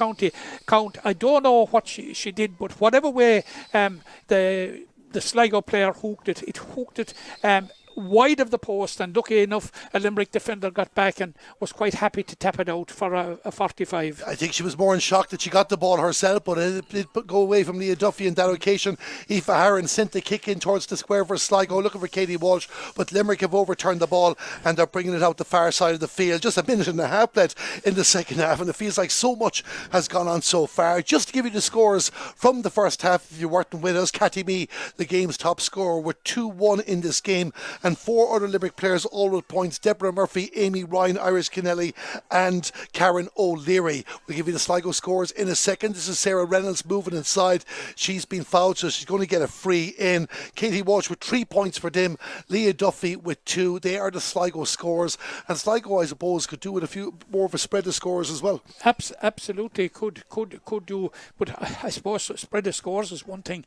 count. I don't know what she did, but whatever way the Sligo player hooked it wide of the post, and lucky enough a Limerick defender got back and was quite happy to tap it out for a 45. I think she was more in shock that she got the ball herself, but it did go away from Leah Duffy on that occasion. Aoife Harron sent the kick in towards the square for Sligo, looking for Katie Walsh, but Limerick have overturned the ball and they're bringing it out the far side of the field. Just a minute and a half left in the second half, and it feels like so much has gone on so far. Just to give you the scores from the first half, if you weren't with us, Cathy Mee, the game's top scorer, with 2-1 in this game, and 4 other Limerick players all with points: Deborah Murphy, Amy Ryan, Iris Kennelly and Karen O'Leary. We'll give you the Sligo scores in a second. This is Sarah Reynolds moving inside. She's been fouled, so she's going to get a free in. Katie Walsh with 3 points for them, Leah Duffy with 2. They are the Sligo scores, and Sligo, I suppose, could do with a few more of a spread of scores as well. Absolutely could do, but I suppose spread of scores is one thing,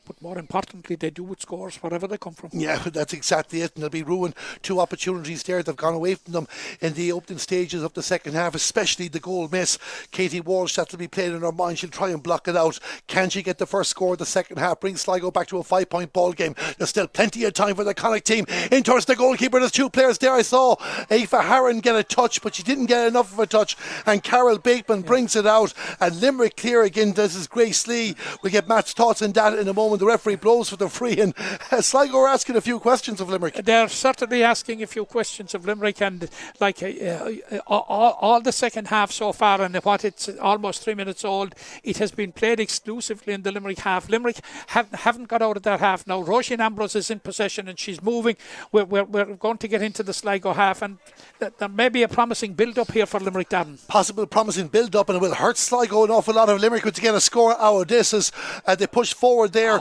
but more importantly, they do with scores wherever they come from. Yeah, that's exactly it, and they'll be ruined. 2 opportunities there that have gone away from them in the opening stages of the second half, especially the goal miss. Katie Walsh, that'll be played in her mind. She'll try and block it out. Can she get the first score of the second half? Bring Sligo back to a 5-point ball game. There's still plenty of time for the Connacht team. In towards the goalkeeper. There's 2 players there. I saw Aoife Harron get a touch, but she didn't get enough of a touch, and Carol Bateman brings it out, and Limerick clear again. This is Grace Lee. We'll get Matt's thoughts on that in a moment. when the referee blows for the free. And Sligo are asking a few questions of Limerick. They're certainly asking a few questions of Limerick, and like all the second half so far, and what it's almost 3 minutes old, it has been played exclusively in the Limerick half. Limerick haven't got out of that half now. Roisin Ambrose is in possession and she's moving. We're going to get into the Sligo half, and there may be a promising build-up here for Limerick, Darren. Possible promising build-up, and it will hurt Sligo an awful lot of Limerick to get a score out of this as they push forward there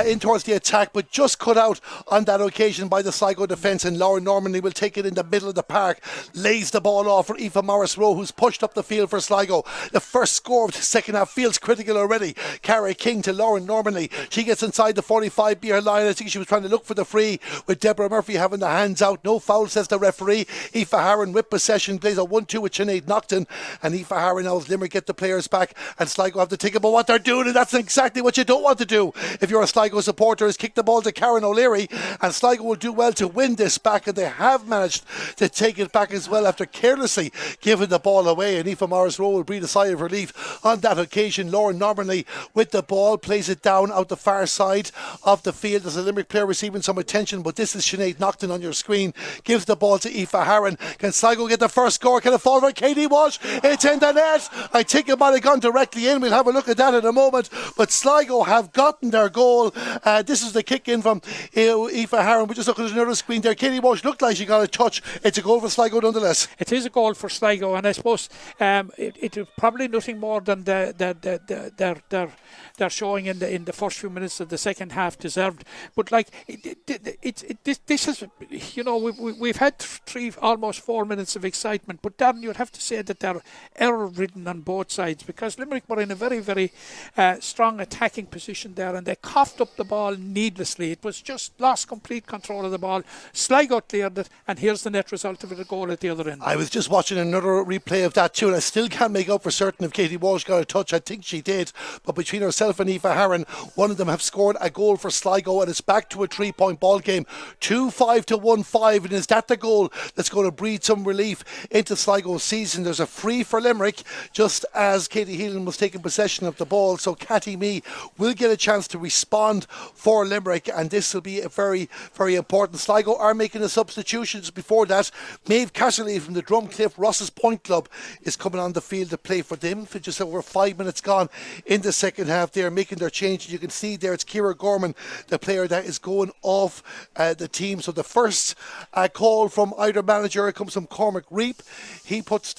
in towards the attack, but just cut out on that occasion by the Sligo defence, and Lauren Normandy will take it in the middle of the park, lays the ball off for Aoife Morris-Rowe, who's pushed up the field for Sligo. The first score of the second half feels critical already. Cara King to Lauren Normandy. She gets inside the 45-metre line. I think she was trying to look for the free, with Deborah Murphy having the hands out. No foul, says the referee. Aoife Harron with possession plays a 1-2 with Sinead Naughton, and Aoife Harron now as Limerick get the players back, and Sligo have to think about what they're doing, and that's exactly what you don't want to do if you're a Sligo supporter, is kick the ball to Karen O'Leary, and Sligo will do well to win this back, and they have managed to take it back as well after carelessly giving the ball away, and Aoife Morris-Rowe will breathe a sigh of relief on that occasion. Lauren Normandy with the ball plays it down out the far side of the field. There's a Limerick player receiving some attention, but this is Sinead Naughton on your screen, gives the ball to Aoife Harron. Can Sligo get the first score? Can it fall for Katie Walsh? It's in the net. I think it might have gone directly in. We'll have a look at that in a moment, but Sligo have gotten their goal. This is the kick in from Aoife Harron. We just look at another screen there. Katie Walsh looked like she got a touch. It's a goal for Sligo nonetheless. It is a goal for Sligo, and I suppose it is probably nothing more than their showing in the first few minutes of the second half deserved. But like this is, you know, we've had almost 4 minutes of excitement, but Darren, you'd have to say that they're error-ridden on both sides, because Limerick were in a very, very strong attacking position there, and they coughed up the ball needlessly. It was just lost complete control of the ball. Sligo cleared it, and here's the net result of it, a goal at the other end. I was just watching another replay of that too, and I still can't make out for certain if Katie Walsh got a touch. I think she did, but between herself and Aoife Harron, one of them have scored a goal for Sligo, and it's back to a 3-point ball game, 2-5 to 1-5, and is that the goal that's going to breathe some relief into Sligo's season? There's a free for Limerick just as Katie Heelan was taking possession of the ball, so Cathy Mee will get a chance to respond for Limerick, and this will be a very, very important. Sligo are making the substitutions. Before that, Maeve Casserly from the Drumcliff Ross's Point Club is coming on the field to play for them. For just over 5 minutes gone in the second half, they are making their change. You can see there it's Ciara Gorman, the player that is going off the team. So the first call from either manager comes from Cormac Reap. He puts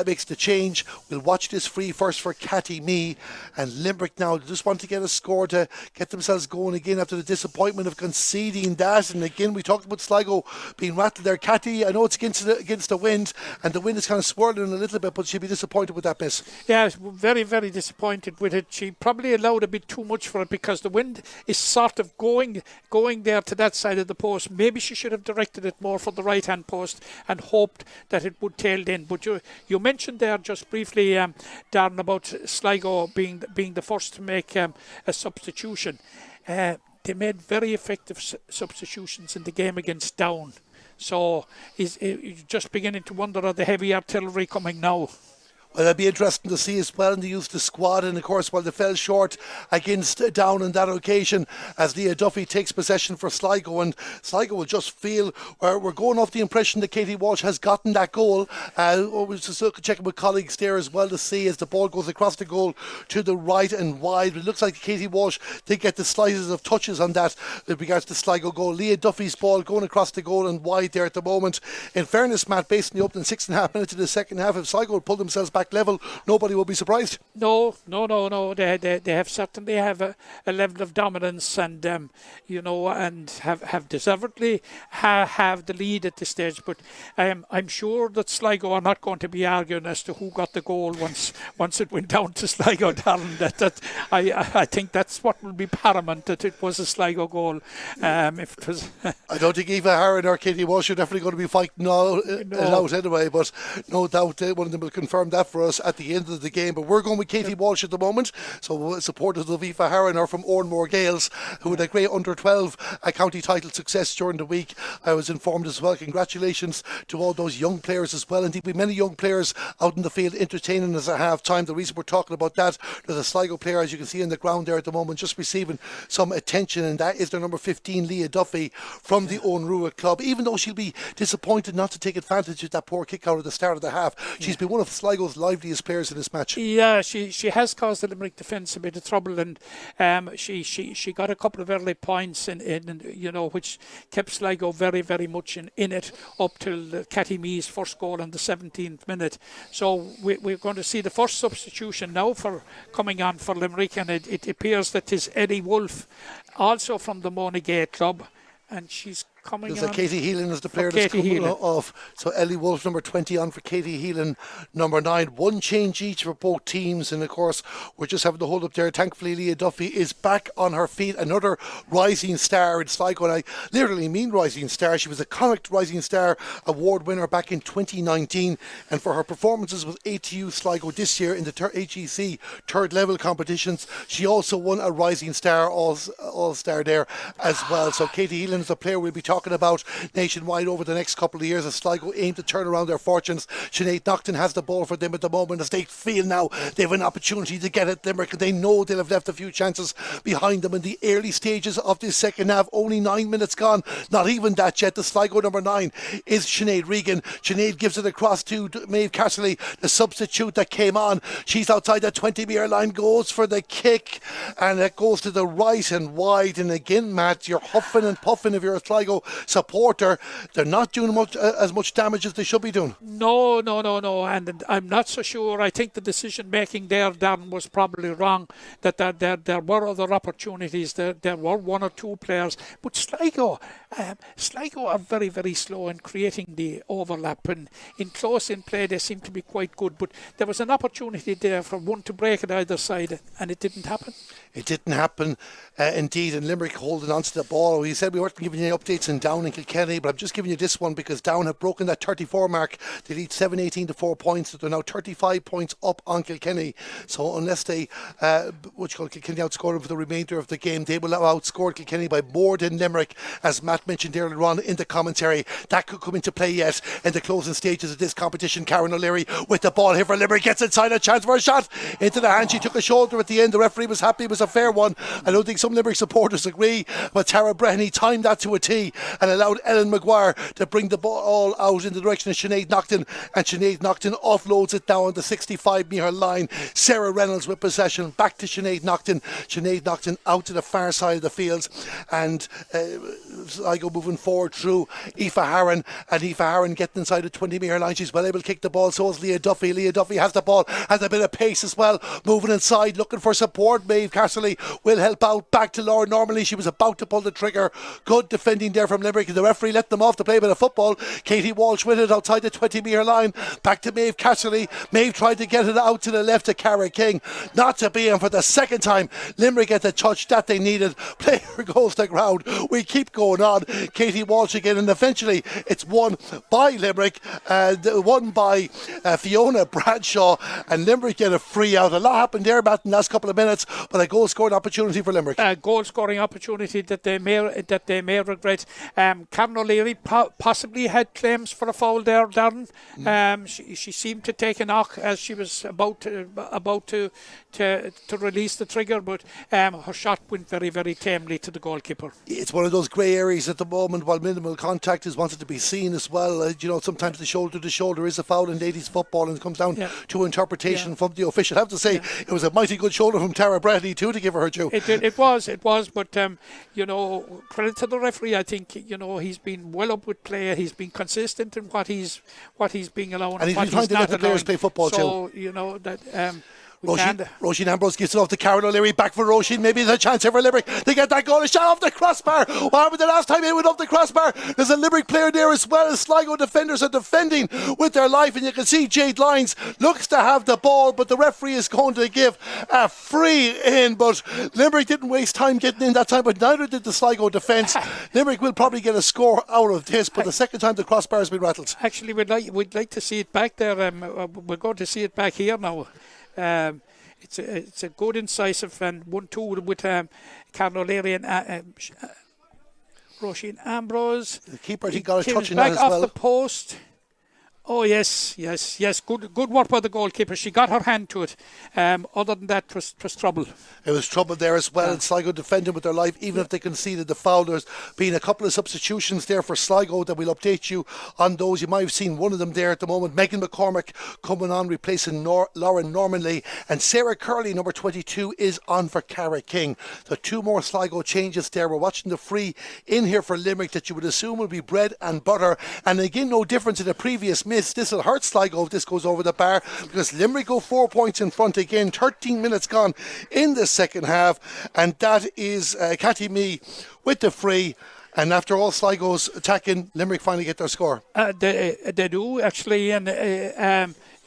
makes the change. We'll watch this free first for Cathy Mee, and Limerick now just want to get a score to get themselves going again after the disappointment of conceding that. And again, we talked about Sligo being rattled there. Cathy, I know it's against the wind, and the wind is kind of swirling a little bit, but she'll be disappointed with that miss. Yeah, very, very disappointed with it. She probably allowed a bit too much for it, because the wind is sort of going there to that side of the post. Maybe she should have directed it more for the right hand post and hoped that it would tailed in. But you mentioned there just briefly, Darren, about Sligo being the first to make a substitution. They made very effective substitutions in the game against Down. So is just beginning to wonder, are the heavy artillery coming now? Well, it'll be interesting to see as well, and they used the squad, and of course while they fell short against Down on that occasion, as Leah Duffy takes possession for Sligo, and Sligo will just feel we're going off the impression that Katie Walsh has gotten that goal. We're just checking with colleagues there as well to see as the ball goes across the goal to the right and wide. It looks like Katie Walsh did get the slices of touches on that with regards to Sligo goal. Leah Duffy's ball going across the goal and wide there at the moment. In fairness, Matt, based on the opening 6.5 minutes of the second half, if Sligo would pull themselves back level, nobody will be surprised. No. They have certainly have a level of dominance, and and have deservedly have the lead at this stage. But I'm sure that Sligo are not going to be arguing as to who got the goal once it went down to Sligo, Darren. That I think that's what will be paramount, that it was a Sligo goal. If it was, I don't think Aoife Harron or Katie Walsh are definitely going to be fighting it out anyway. But no doubt one of them will confirm that for us at the end of the game. But we're going with Katie Walsh at the moment. So supporters of Aoife Harron are from Oranmore Gales, who had a great under-12 county title success during the week. I was informed as well. Congratulations to all those young players as well. Indeed, we have many young players out in the field entertaining us at half time. The reason we're talking about that, there's a Sligo player, as you can see in the ground there at the moment, just receiving some attention, and that is their number 15, Leah Duffy, from the Owenrua club. Even though she'll be disappointed not to take advantage of that poor kick out at the start of the half, she's been one of Sligo's liveliest players in this match. Yeah, she has caused the Limerick defence a bit of trouble, and she got a couple of early points in which kept Sligo very, very much in it up till Cathy Mee's first goal in the 17th minute. So we're going to see the first substitution now for coming on for Limerick, and it appears that is Eddie Wolfe, also from the Monagate club, and she's coming There's on. Katie Heelan is the player that's coming off. So Ellie Wolfe, number 20, on for Katie Heelan, number 9. One change each for both teams, and of course we're just having to hold up there. Thankfully Leah Duffy is back on her feet, another rising star in Sligo, and I literally mean rising star. She was a Connacht Rising Star Award winner back in 2019, and for her performances with ATU Sligo this year in the HEC third level competitions, she also won a Rising Star All-Star there as well. So Katie Heelan is a player we'll be talking about nationwide over the next couple of years as Sligo aim to turn around their fortunes. Sinead Naughton has the ball for them at the moment, as they feel now they have an opportunity to get at Limerick, and they know they'll have left a few chances behind them in the early stages of this second half. Only 9 minutes gone, not even that yet. The Sligo number 9 is Sinead Regan. Sinead gives it across to Maeve Casserly, the substitute that came on. She's outside the 20-metre line, goes for the kick, and it goes to the right and wide. And again, Matt, you're huffing and puffing if you're a Sligo supporter. They're not doing as much damage as they should be doing. No, and I'm not so sure. I think the decision making there, Darren, was probably wrong. That there were other opportunities. There were one or two players, but Sligo are very, very slow in creating the overlap, and in close-in play they seem to be quite good. But there was an opportunity there for one to break at either side, and it didn't happen. It didn't happen, indeed, and Limerick holding on to the ball. We said we weren't giving you any updates in Down and Kilkenny, but I'm just giving you this one because Down have broken that 34 mark. They lead 7-18 to 4 points. So they're now 35 points up on Kilkenny. So unless they, Kilkenny outscore them for the remainder of the game, they will have outscored Kilkenny by more than Limerick, as Matt mentioned earlier on in the commentary. That could come into play yet in the closing stages of this competition. Karen O'Leary with the ball here for Limerick, gets inside, a chance for a shot into the hand. She took a shoulder at the end. The referee was happy. It was a fair one. I don't think some Limerick supporters agree, but Tara Breheny timed that to a T and allowed Ellen Maguire to bring the ball out in the direction of Sinead Naughton, and Sinead Naughton offloads it down the 65-metre line. Sarah Reynolds with possession, back to Sinead Naughton. Sinead Naughton out to the far side of the fields, and I go moving forward through Aoife Harron, and Aoife Harron getting inside the 20-metre line. She's well able to kick the ball, so is Leah Duffy. Leah Duffy has the ball, has a bit of pace as well, moving inside, looking for support. Maeve Casserly will help out, back to Laura. Normally she was about to pull the trigger. Good defending there from Limerick, and the referee let them off to play a bit of football. Katie Walsh with it outside the 20-metre line, back to Maeve Casserly. Maeve tried to get it out to the left to Cara King, not to be, and for the second time Limerick get the touch that they needed. Player goes to ground. We keep going on. Katie Walsh again, and eventually it's won by Limerick, won by Fiona Bradshaw, and Limerick get a free out. A lot happened there, Matt, in the last couple of minutes, but a goal scoring opportunity for Limerick. A goal scoring opportunity that they may regret. Karen O'Leary possibly had claims for a foul there, Darren. She seemed to take a knock as she was about to release the trigger, but her shot went very, very tamely to the goalkeeper. It's one of those grey areas at the moment. While minimal contact is wanted to be seen as well, sometimes the shoulder to shoulder is a foul in ladies football, and it comes down to interpretation from the official. I have to say it was a mighty good shoulder from Tara Bradley too, to give her due. It was, but credit to the referee. I think he's been well up with play. He's been consistent in what he's being allowed, and he's been trying to let the players play football too. So that Roisin Ambrose gives it off to Karen O'Leary. Back for Roisin. Maybe there's a chance here for Limerick. They get that goal. A shot off the crossbar. What happened the last time it went off the crossbar? There's a Limerick player there as well as Sligo defenders are defending with their life. And you can see Jade Lyons looks to have the ball, but the referee is going to give a free in. But Limerick didn't waste time getting in that time, but neither did the Sligo defence. Limerick will probably get a score out of this, but the second time the crossbar has been rattled. Actually, we'd like to see it back there. We're going to see it back here now. It's a good incisive and 1-2 with Karen O'Leary and Roisin Ambrose. The keeper, he got a touch in back that as well. off the post. Oh yes. Good work by the goalkeeper. She got her hand to it. Other than that, it was trouble. It was trouble there as well. And Sligo defending with their life, even if they conceded the foul. There's been a couple of substitutions there for Sligo that we'll update you on those. You might have seen one of them there at the moment. Megan McCormick coming on, replacing Lauren Normanley. And Sarah Curley, number 22, is on for Cara King. So 2 more Sligo changes there. We're watching the free in here for Limerick that you would assume will be bread and butter. And again, no difference in the previous miss. This will hurt Sligo if this goes over the bar, because Limerick go 4 points in front again. 13 minutes gone in the second half, and that is Cathy Mee with the free. And after all Sligo's attacking, Limerick finally get their score. They do actually, and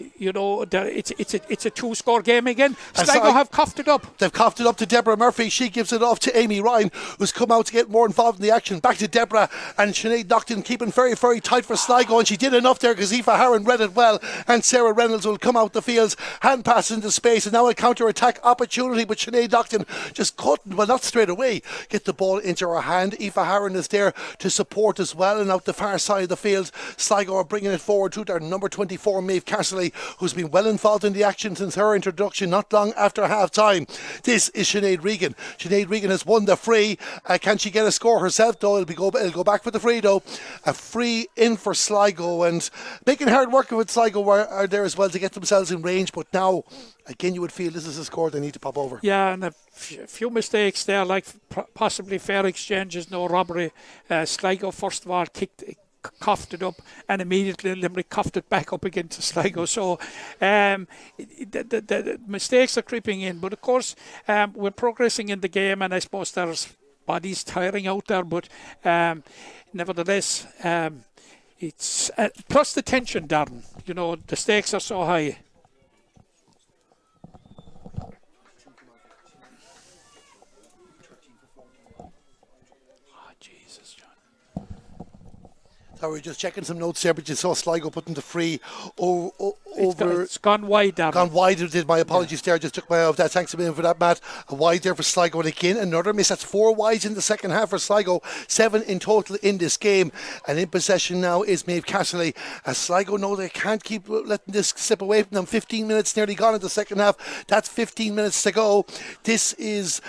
it's a 2-score game again. Sligo have coughed it up. They've coughed it up to Deborah Murphy. She gives it off to Amy Ryan, who's come out to get more involved in the action. Back to Deborah, and Sinead Nocton keeping very, very tight for Sligo, and she did enough there because Aoife Harron read it well, and Sarah Reynolds will come out the fields, hand pass into space, and now a counter-attack opportunity, but Sinead Nocton just couldn't, well, not straight away, get the ball into her hand. Aoife Harron is there to support as well, and out the far side of the field, Sligo are bringing it forward to their number 24, Maeve Casserly, who's been well involved in the action since her introduction not long after half time. This is Sinead Regan. Sinead Regan has won the free. Can she get a score herself though? It'll go back for the free though. A free in for Sligo, and making hard work with Sligo are there as well to get themselves in range, but now again you would feel this is a score they need to pop over. Yeah, and a few mistakes there, like possibly fair exchanges, no robbery. Sligo first of all coughed it up, and immediately Limerick coughed it back up again to Sligo. So the mistakes are creeping in, but of course we're progressing in the game, and I suppose there's bodies tiring out there, but nevertheless it's plus the tension, Darren. The stakes are so high. So we're just checking some notes there, but you saw Sligo putting the free over. It's gone wide, Darren. Gone wide, it did. My apologies there. Just took my eye off that. Thanks a million for that, Matt. A wide there for Sligo. And again, another miss. That's 4 wides in the second half for Sligo. 7 in total in this game. And in possession now is Maeve Casserly. As Sligo know they can't keep letting this slip away from them. 15 minutes nearly gone in the second half. That's 15 minutes to go. This is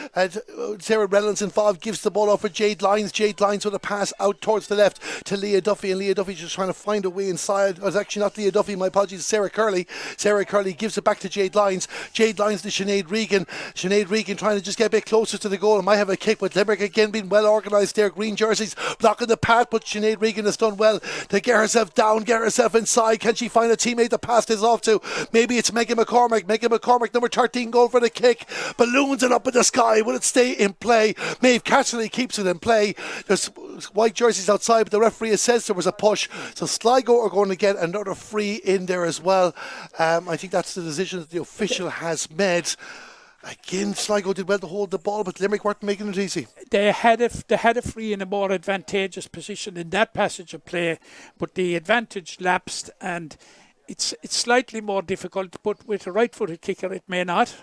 Sarah Reynolds involved. Gives the ball off for Jade Lyons. Jade Lyons with a pass out towards the left to Leah Duffy. And Leah Duffy just trying to find a way inside. It was actually not Leah Duffy. My apologies. Sarah Curley. Sarah Curley gives it back to Jade Lyons. Jade Lyons to Sinead Regan. Sinead Regan trying to just get a bit closer to the goal and might have a kick, but Limerick again being well organised there. Green jerseys blocking the path, but Sinead Regan has done well to get herself down, get herself inside. Can she find a teammate to pass this off to? Maybe it's Megan McCormick. Megan McCormick, number 13, goal for the kick. Balloons it up in the sky. Will it stay in play? Maeve Casserly keeps it in play. There's white jerseys outside, but the referee says there was a push. So Sligo are going to get another free in there as well. I think that's the decision that the official has made. Again, Sligo did well to hold the ball, but Limerick weren't making it easy. They had a free in a more advantageous position in that passage of play, but the advantage lapsed, and it's slightly more difficult, but with a right-footed kicker it may not.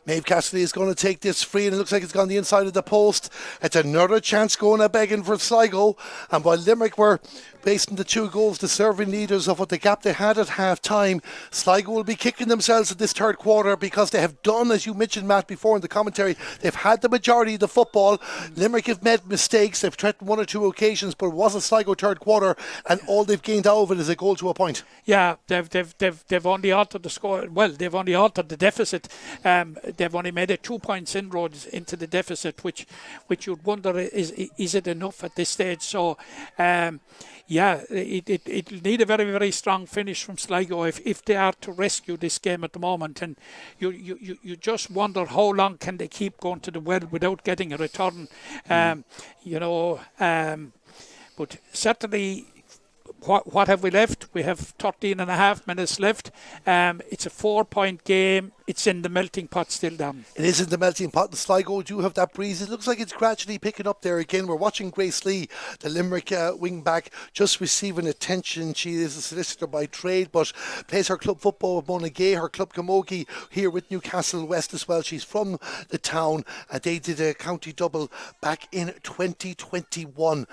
Maeve Cassidy is going to take this free, and it looks like it's gone the inside of the post. It's another chance going a begging for Sligo, and while Limerick were based on the 2 goals, the serving leaders of what the gap they had at half time, Sligo will be kicking themselves at this third quarter because they have done, as you mentioned, Matt, before in the commentary, they've had the majority of the football. Limerick have made mistakes, they've threatened 1 or 2 occasions, but it was a Sligo third quarter, and all they've gained out of it is a goal to a point. Yeah, they've only altered the score. Well, they've only altered the deficit. They've only made it 2 points inroads into the deficit, which you'd wonder is it enough at this stage. So Yeah, it'll need a very, very strong finish from Sligo if they are to rescue this game at the moment. And you just wonder how long can they keep going to the well without getting a return. You know, but certainly, what have we left? We have 13 and a half minutes left. It's a 4-point game. It's in the melting pot still, down. It is in the melting pot, and Sligo do have that breeze. It looks like it's gradually picking up there again. We're watching Grace Lee, the Limerick wing back, just receiving attention. She is a solicitor by trade, but plays her club football with Mona Gay, her club Camogie here with Newcastle West as well. She's from the town. They did a county double back in 2021.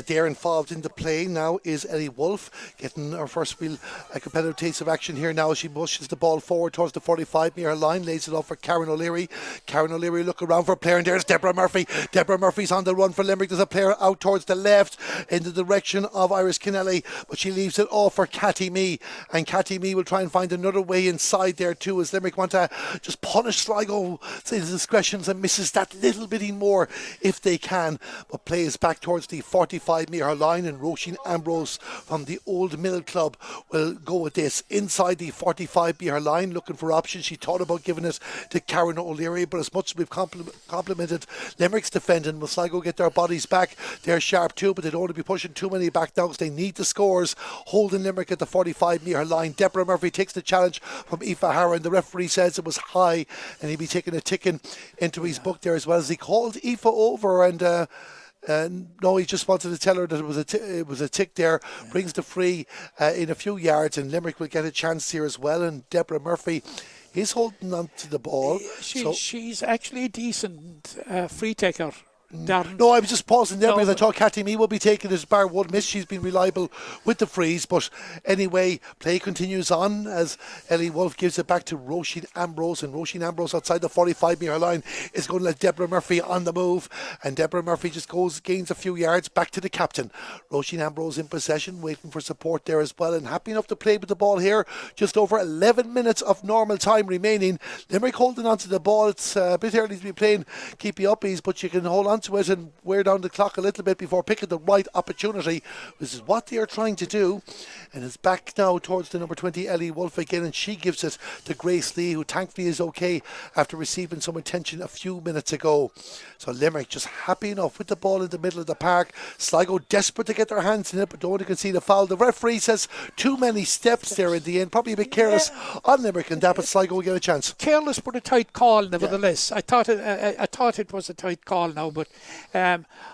They're involved in the play now is Ellie Wolfe, getting her first real competitive taste of action here now. She pushes the ball forward towards the 45-metre line, lays it off for Karen O'Leary. Karen O'Leary look around for a player, and there's Deborah Murphy. Deborah Murphy's on the run for Limerick. There's a player out towards the left in the direction of Iris Kennelly, but she leaves it off for Catty Mee, and Catty Mee will try and find another way inside there too, as Limerick want to just punish Sligo to his discretions and misses that little bit more if they can, but plays back towards the 45-metre line, and Roisin Ambrose from the Old Mill Club will go with this inside the 45-metre line, looking for options. She thought about giving it to Karen O'Leary, but as much as we've complimented Limerick's defending, will Sligo get their bodies back? They're sharp too, but they don't want to be pushing too many back now because they need the scores. Holding Limerick at the 45-metre line. Deborah Murphy takes the challenge from Aoife Harron. The referee says it was high, and he'll be taking a ticking into his book there as well, as he called Aoife over, and no, he just wanted to tell her that it was a tick there. Brings the free in a few yards, and Limerick will get a chance here as well. And Deborah Murphy is holding on to the ball. She's actually a decent free taker. Darren. No, I was just pausing there because I thought Catty Mee will be taking this bar one miss. She's been reliable with the frees, but anyway, play continues on as Ellie Wolfe gives it back to Roisin Ambrose, and Roisin Ambrose outside the 45-metre line is going to let Deborah Murphy on the move, and Deborah Murphy just gains a few yards back to the captain. Roisin Ambrose in possession, waiting for support there as well, and happy enough to play with the ball here. Just over 11 minutes of normal time remaining. Limerick holding on to the ball. It's a bit early to be playing keepy uppies, but you can hold on to it and wear down the clock a little bit before picking the right opportunity. This is what they are trying to do, and it's back now towards the number 20 Ellie Wolfe again, and she gives it to Grace Lee, who thankfully is okay after receiving some attention a few minutes ago. So Limerick just happy enough with the ball in the middle of the park. Sligo desperate to get their hands in it, but don't want to concede a foul. The referee says too many steps there in the end, probably a bit careless on Limerick, and that, but Sligo will get a chance. Careless but a tight call nevertheless. I thought it was a tight call now, but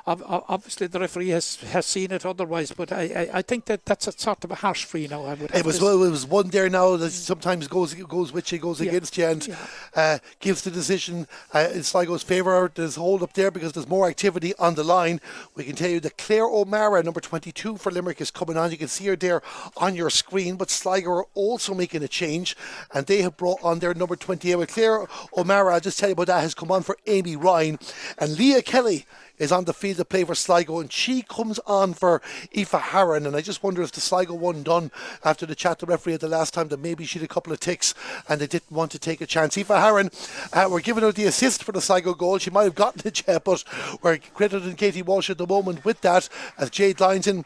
obviously the referee has seen it otherwise, but I think that's a sort of a harsh free now. It was one there now that sometimes goes with you, goes against you, and gives the decision in Sligo's favour. There's a hold up there because there's more activity on the line. We can tell you that Claire O'Mara, number 22 for Limerick, is coming on. You can see her there on your screen, but Sligo are also making a change, and they have brought on their number 28. With Claire O'Mara, I'll just tell you about that, has come on for Amy Ryan, and Leah Kelly is on the field to play for Sligo, and she comes on for Aoife Harron. And I just wonder if the Sligo one done after the chat the referee had the last time, that maybe she had a couple of ticks and they didn't want to take a chance. Aoife Harron, we're giving her the assist for the Sligo goal. She might have gotten it yet, but we're crediting Katie Walsh at the moment with that, as Jade lines in.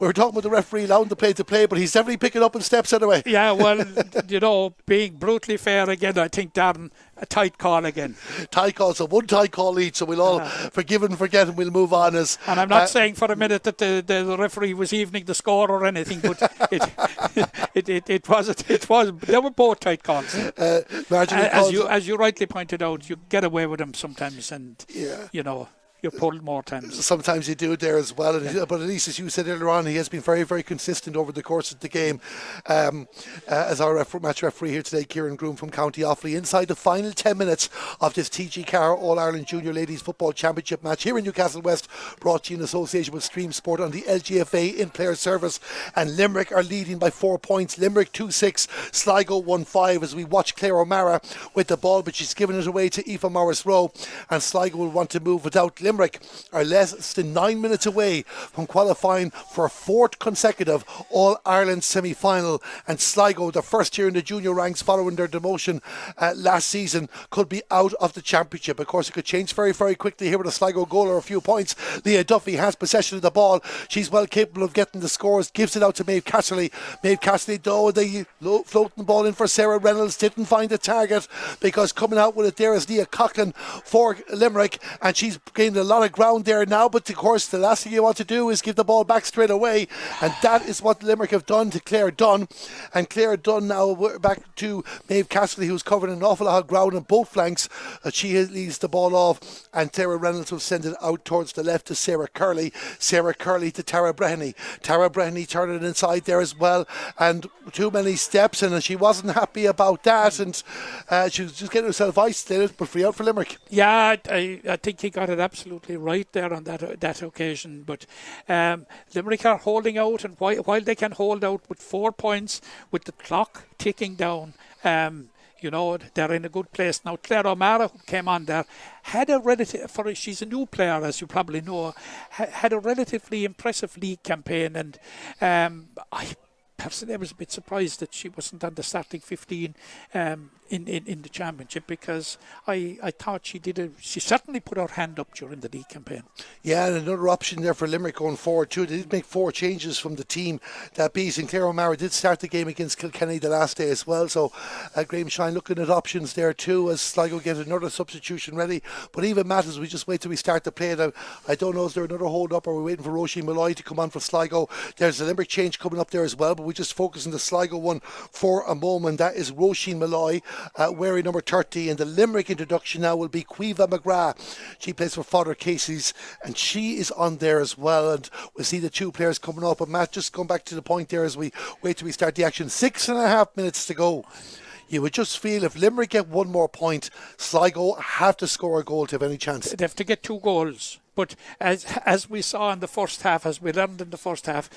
We were talking about the referee allowing the play to play, but he's definitely picking up in steps anyway. Yeah, well, being brutally fair again, I think, Darren, a tight call again. Tight call, so one tight call each, so we'll all forgive and forget, and we'll move on. And I'm not saying for a minute that the referee was evening the score or anything, but it was they were both tight calls. As you rightly pointed out, you get away with them sometimes, and you're pulled more times. Sometimes you do it there as well. But at least, as you said earlier on, he has been very, very consistent over the course of the game. As our match referee here today, Kieran Groom from County Offaly, inside the final 10 minutes of this TG4 All-Ireland Junior Ladies Football Championship match here in Newcastle West, brought to you in association with Stream Sport on the LGFA in-player service. And Limerick are leading by 4 points. Limerick 2-6, Sligo 1-5, as we watch Claire O'Mara with the ball, but she's given it away to Aoife Morris-Rowe, and Sligo will want to move without Limerick Limerick are less than 9 minutes away from qualifying for a fourth consecutive All-Ireland semi-final, and Sligo, the first year in the junior ranks following their demotion last season, could be out of the championship. Of course, it could change very, very quickly here with a Sligo goal or a few points. Leah Duffy has possession of the ball. She's well capable of getting the scores, gives it out to Maeve Casserly. Maeve Casserly, though, the floating ball in for Sarah Reynolds, didn't find the target, because coming out with it there is Leah Coughlin for Limerick, and she's gained a lot of ground there now. But of course, the last thing you want to do is give the ball back straight away, and that is what Limerick have done to Claire Dunn. And Claire Dunn now, we're back to Maeve Casserly, who's covering an awful lot of ground on both flanks. She leaves the ball off, and Sarah Reynolds will send it out towards the left to Sarah Curley. Sarah Curley to Tara Breheny. Tara Breheny turning it inside there as well, and too many steps, and she wasn't happy about that, and she was just getting herself isolated, but free out for Limerick. Yeah, I think he got it absolutely right there on that occasion. But Limerick are holding out, and while they can hold out with 4 points, with the clock ticking down, they're in a good place now. Claire O'Mara, who came on there, had a she's a new player, as you probably know, had a relatively impressive league campaign, and I personally was a bit surprised that she wasn't on the starting 15 in the championship, because I thought she certainly put her hand up during the league campaign. Yeah, and another option there for Limerick going forward too. They did make 4 changes from the team that beat, and Claire O'Mara did start the game against Kilkenny the last day as well, so Graham Shine looking at options there too as Sligo get another substitution ready. But even matters, we just wait till we start to play it. I don't know, is there another hold up, or we're waiting for Roisin Malloy to come on for Sligo? There's a Limerick change coming up there as well, but we just focus on the Sligo one for a moment. That is Roisin Malloy wearing number 30, and the Limerick introduction now will be Quiva McGrath. She plays for Father Casey's, and she is on there as well, and we'll see the 2 players coming up. And Matt, just going back to the point there as we wait till we start the action, 6.5 minutes to go. You would just feel if Limerick get 1 more point, Sligo have to score a goal to have any chance. They have to get 2 goals, but as we saw in the first half, as we learned in the first half,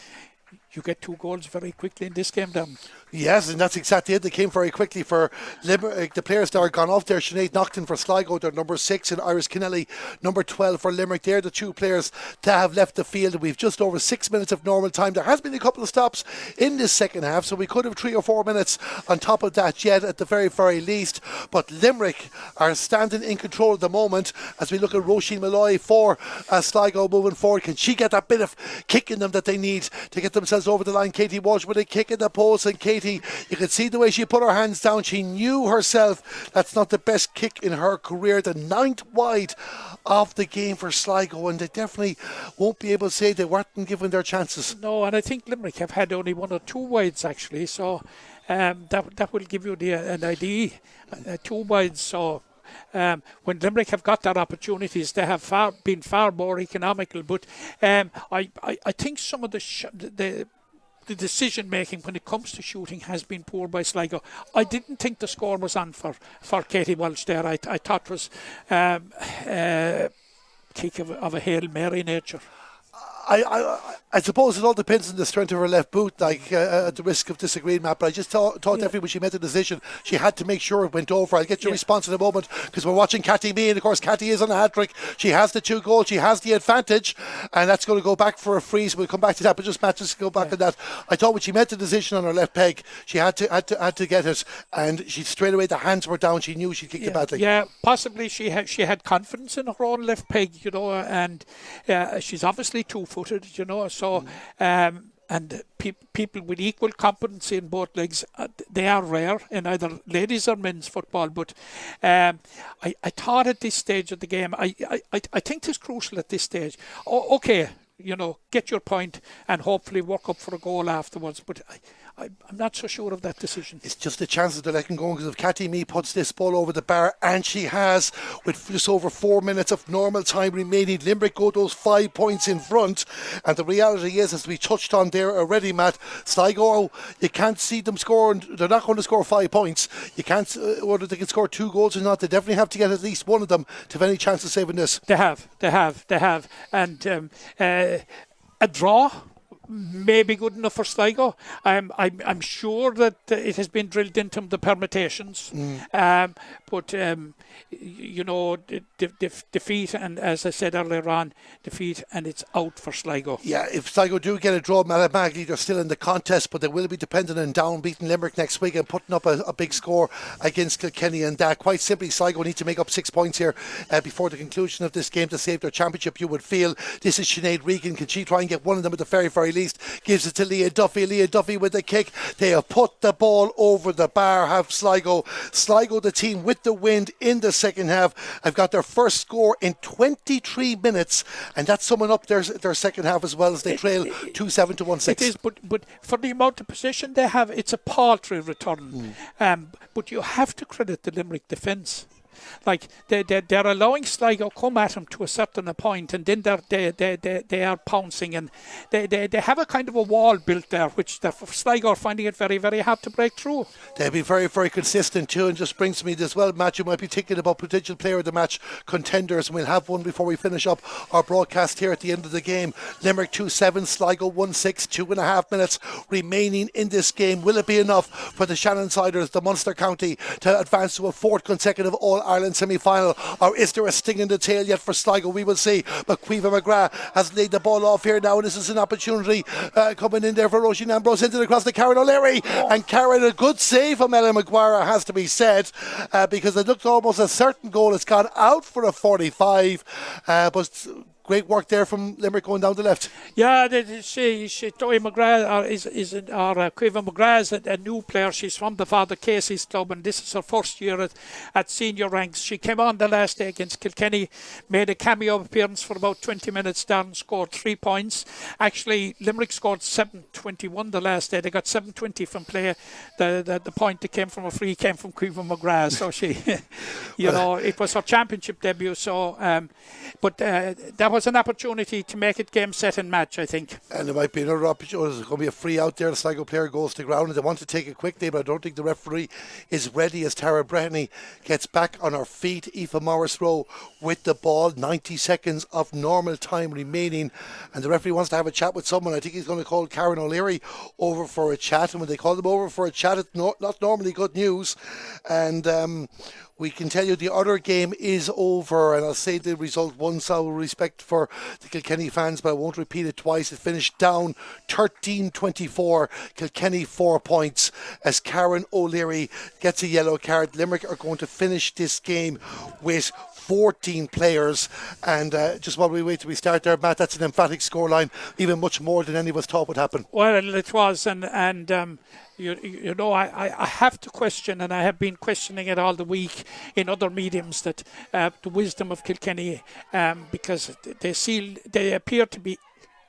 you get 2 goals very quickly in this game, Dan. Yes, and that's exactly it. They came very quickly for Limerick. The players that are gone off there, Sinead Naughton for Sligo, they're number 6, and Iris Kennelly, number 12 for Limerick. They're the 2 players that have left the field. We've just over 6 minutes of normal time. There has been a couple of stops in this second half, so we could have 3 or 4 minutes on top of that yet at the very, very least. But Limerick are standing in control at the moment as we look at Roisin Malloy for Sligo moving forward. Can she get that bit of kick in them that they need to get themselves over the line? Katie Walsh with a kick in the post, and Katie, you could see the way she put her hands down. She knew herself that's not the best kick in her career. The 9th wide of the game for Sligo, and they definitely won't be able to say they weren't given their chances. No, and I think Limerick have had only 1 or 2 wides actually, so that will give you an idea. 2 wides, so when Limerick have got their opportunities, they have been far more economical. But I think some of the decision making when it comes to shooting has been poor by Sligo. I didn't think the score was on for Katie Walsh there. I thought it was kick of a Hail Mary nature. I suppose it all depends on the strength of her left boot, at the risk of disagreeing, Matt, but I just thought definitely when she made the decision, she had to make sure it went over. I'll get your response in a moment, because we're watching Cathy Mee, and of course Cathy is on a hat-trick. She has the 2 goals, she has the advantage, and that's going to go back for a freeze. We'll come back to that, but just Matt, just go back on that. I thought when she made the decision on her left peg, she had to get it, and she straight away, the hands were down, she knew she'd kicked it badly. Yeah, possibly she had confidence in her own left peg, and she's obviously 2-footed, so and people with equal competency in both legs, they are rare in either ladies or men's football. But I thought at this stage of the game, I think it's crucial at this stage. Okay, get your point and hopefully work up for a goal afterwards. But I'm not so sure of that decision. It's just the chances they're letting go, because if Cathy Mee puts this ball over the bar, and she has, with just over 4 minutes of normal time remaining, Limerick go those 5 points in front. And the reality is, as we touched on there already, Matt, Sligo, you can't see them scoring. They're not going to score 5 points. You can't, whether they can score 2 goals or not, they definitely have to get at least one of them to have any chance of saving this. They have. And a draw may be good enough for Sligo. I'm sure that it has been drilled into the permutations, but defeat, and as I said earlier on, defeat, and it's out for Sligo. Yeah, if Sligo do get a draw, mathematically they're still in the contest, but they will be dependent on down beating Limerick next week and putting up a big score against Kilkenny, and quite simply Sligo need to make up 6 points here before the conclusion of this game to save their championship. You would feel this is Sinead Regan. Can she try and get one of them at the very, very least? Gives it to Leah Duffy. Leah Duffy with the kick. They have put the ball over the bar, have Sligo. Sligo, the team with the wind in the second half, have got their first score in 23 minutes, and that's summing up their second half as well, as they trail 2-7 to 1-6. It is, but for the amount of possession they have, it's a paltry return. But you have to credit the Limerick defence. Like they're allowing Sligo come at them to a certain point, and then they are pouncing, and they have a kind of a wall built there, which Sligo are finding it very, very hard to break through. They'll be very, very consistent too, and just brings me this well, Matt, you might be thinking about potential player of the match contenders, and we'll have one before we finish up our broadcast here at the end of the game. Limerick 2-7, Sligo 1-6, 2.5 minutes remaining in this game. Will it be enough for the Shannonsiders, the Munster County, to advance to a fourth consecutive All-Ireland semi-final, or is there a sting in the tail yet for Sligo? We will see. But Caoimhe McGrath has laid the ball off here now, and this is an opportunity coming in there for Roisin Ambrose, into the cross to Karen O'Leary, and Karen, a good save from Ellen Maguire, has to be said, because it looked almost a certain goal. It's gone out for a 45, but great work there from Limerick going down the left. Yeah, Caoimhe McGrath Caoimhe McGrath is a new player. She's from the Father Casey's club, and this is her first year at senior ranks. She came on the last day against Kilkenny, made a cameo appearance for about 20 minutes there, and scored 3 points. Actually, Limerick scored 7:21 the last day. They got 7:20 from play. The point that came from a free came from Caoimhe McGrath. So she, it was her championship debut. So, but that was an opportunity to make it game, set and match, I think. And there might be another opportunity. There's going to be a free out there. The Sligo player goes to ground, and they want to take it quickly, but I don't think the referee is ready as Tara Breheny gets back on her feet. Aoife Morris-Rowe with the ball. 90 seconds of normal time remaining, and the referee wants to have a chat with someone. I think he's going to call Karen O'Leary over for a chat, and when they call them over for a chat, it's not normally good news. And we can tell you the other game is over, and I'll say the result once out of respect for the Kilkenny fans, but I won't repeat it twice. It finished down 13-24, Kilkenny 4 points, as Karen O'Leary gets a yellow card. Limerick are going to finish this game with 14 players, and just while we wait till we start there, Matt, that's an emphatic scoreline, even much more than any of us thought would happen. Well, it was, and I have to question, and I have been questioning it all the week in other mediums, that the wisdom of Kilkenny, because they appear to be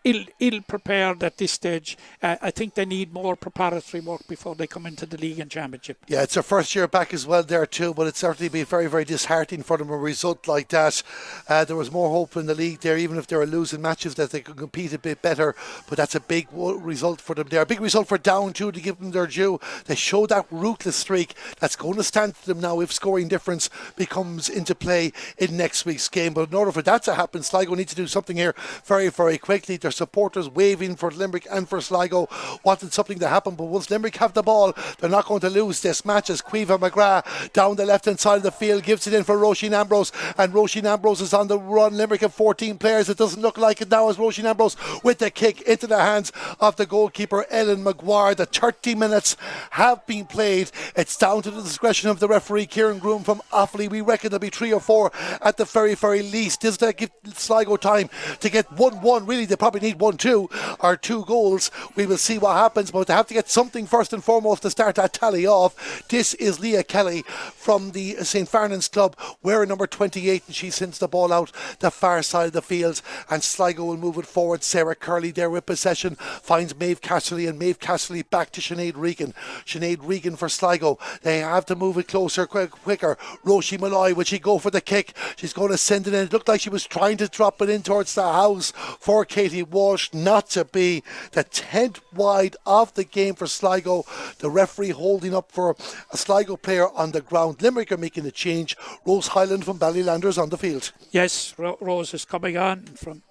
ill prepared at this stage. I think they need more preparatory work before they come into the league and championship. Yeah, it's their first year back as well there too, but it's certainly been very, very disheartening for them, a result like that. There was more hope in the league there, even if they were losing matches, that they could compete a bit better, but that's a big result for them there. A big result for Down too, to give them their due. They showed that ruthless streak that's going to stand to them now if scoring difference becomes into play in next week's game. But in order for that to happen, Sligo need to do something here very, very quickly. Their supporters waving for Limerick and for Sligo wanted something to happen, but once Limerick have the ball, they're not going to lose this match, as Caoimhe McGrath down the left hand side of the field gives it in for Roisin Ambrose, and Roisin Ambrose is on the run. Limerick have 14 players. It doesn't look like it now, as Roisin Ambrose with the kick into the hands of the goalkeeper Ellen Maguire. The 30 minutes have been played. It's down to the discretion of the referee Kieran Groom from Offaly. We reckon there'll be 3 or 4 at the very, very least. Does that give Sligo time to get 1-1? Really, they probably need 1-2 or 2 goals. We will see what happens, but they have to get something first and foremost to start that tally off. This is Leah Kelly from the St. Farnan's club, wearing number 28, and she sends the ball out the far side of the field, and Sligo will move it forward. Sarah Curley there with possession, finds Maeve Casserly, and Maeve Casserly back to Sinead Regan. Sinead Regan for Sligo. They have to move it closer, quicker. Roisin Malloy, will she go for the kick? She's going to send it in. It looked like she was trying to drop it in towards the house for Katie Walsh. Not to be. The 10th wide of the game for Sligo. The referee holding up for a Sligo player on the ground. Limerick are making a change. Rose Highland from Ballylanders on the field. Yes, Rose is coming on from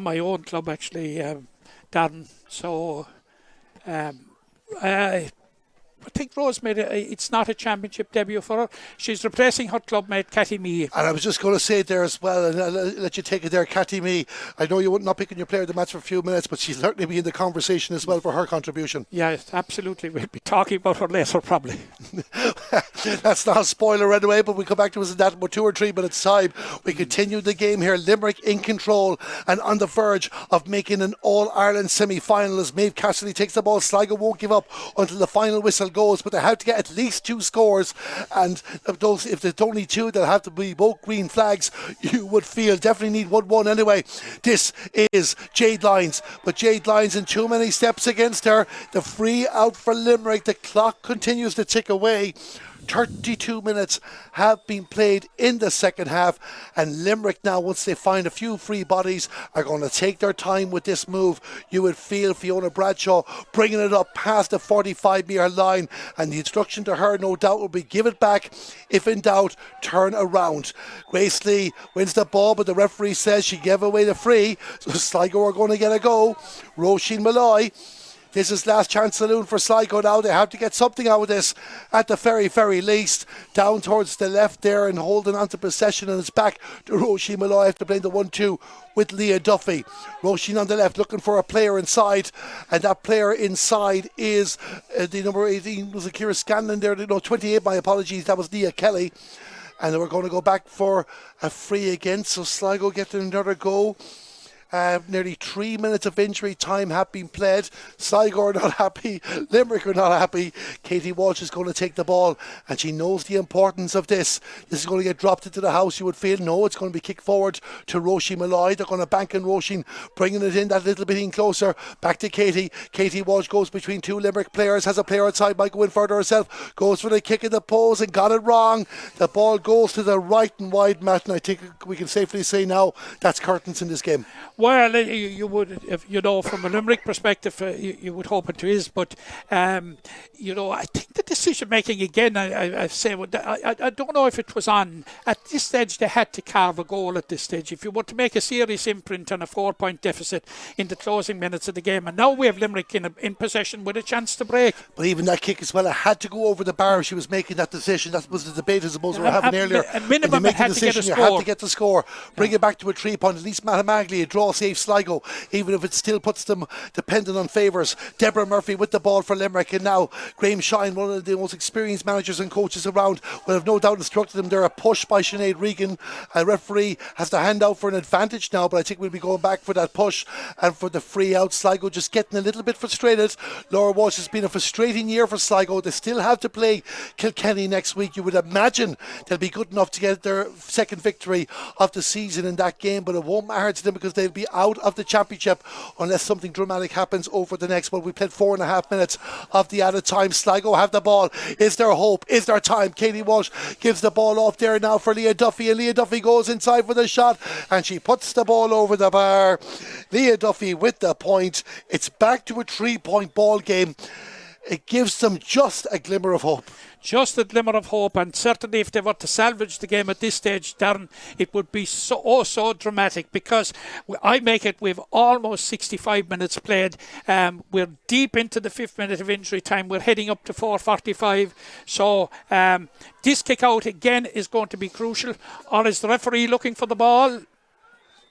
my own club, actually. Darren. So I think Rose it's not a championship debut for her. She's replacing her clubmate Cathy Mee. And I was just going to say it there as well, and I'll let you take it there, Cathy Mee. I know you wouldn't not picking your player of the match for a few minutes, but she'll certainly be in the conversation as well for her contribution. Yes, absolutely. We'll be talking about her later, probably. That's not a spoiler anyway, but we'll come back to us in that in about 2 or 3 minutes' time. We continue the game here. Limerick in control and on the verge of making an All-Ireland semi-final as Maeve Cassidy takes the ball. Sligo won't give up until the final whistle goes, but they have to get at least 2 scores, and those, if there's only 2, they'll have to be both green flags, you would feel. Definitely need 1-1 anyway. This is Jade Lyons, but Jade Lyons in too many steps against her. The free out for Limerick. The clock continues to tick away. 32 minutes have been played in the second half, and Limerick now, once they find a few free bodies, are going to take their time with this move. You would feel Fiona Bradshaw bringing it up past the 45-metre line, and the instruction to her no doubt will be give it back, if in doubt turn around. Grace Lee wins the ball, but the referee says she gave away the free, so Sligo are going to get a go. Roisin Malloy, this is last chance saloon for Sligo now. They have to get something out of this at the very least. Down towards the left there and holding on to possession, and it's back to Roisin Malloy after playing the 1-2 with Leah Duffy. Roisin on the left looking for a player inside, and that player inside is the number 18, was it Ciara Scanlon there? No, 28, my apologies, that was Leah Kelly. And we're going to go back for a free again, so Sligo get another go. Nearly 3 minutes of injury time have been played. Sligo are not happy. Limerick are not happy. Katie Walsh is going to take the ball, and she knows the importance of this. This is going to get dropped into the house, you would feel. No, it's going to be kicked forward to Roisin Malloy. They're going to bank on Roisin, bringing it in that little bit in closer. Back to Katie. Katie Walsh goes between 2 Limerick players, has a player outside, might go in further herself, goes for the kick in the post and got it wrong. The ball goes to the right and wide, Matt, and I think we can safely say now that's curtains in this game. Well, you would, if, from a Limerick perspective, you would hope it is. But, I think the decision making again, I say, I don't know if it was on. At this stage, they had to carve a goal at this stage. If you were to make a serious imprint on a 4-point deficit in the closing minutes of the game. And now we have Limerick in possession with a chance to break. But even that kick as well, it had to go over the bar. She was making that decision. That was the debate, I suppose, we were having earlier. At minimum, it had to get a score. You had to get the score. Bring it back to a 3-point. At least mathematically, a draw saves Sligo, even if it still puts them dependent on favours. Deborah Murphy with the ball for Limerick, and now Graham Shine, one of the most experienced managers and coaches around, will have no doubt instructed them there. A push by Sinead Regan. A referee has to hand out for an advantage now, but I think we'll be going back for that push and for the free out. Sligo just getting a little bit frustrated. Laura Walsh, has been a frustrating year for Sligo. They still have to play Kilkenny next week. You would imagine they'll be good enough to get their second victory of the season in that game, but it won't matter to them because they'll be out of the championship unless something dramatic happens over the next one. We played 4.5 minutes of the added time. Sligo have the ball. Is there hope? Is there time? Katie Walsh gives the ball off there now for Leah Duffy, and Leah Duffy goes inside for the shot, and she puts the ball over the bar. Leah Duffy with the point. It's back to a 3-point ball game. It gives them just a glimmer of hope. Just a glimmer of hope, and certainly if they were to salvage the game at this stage, Darren, it would be so dramatic, because I make it we've almost 65 minutes played. We're deep into the 5th minute of injury time. We're heading up to 4:45. So this kick out again is going to be crucial. Or is the referee looking for the ball?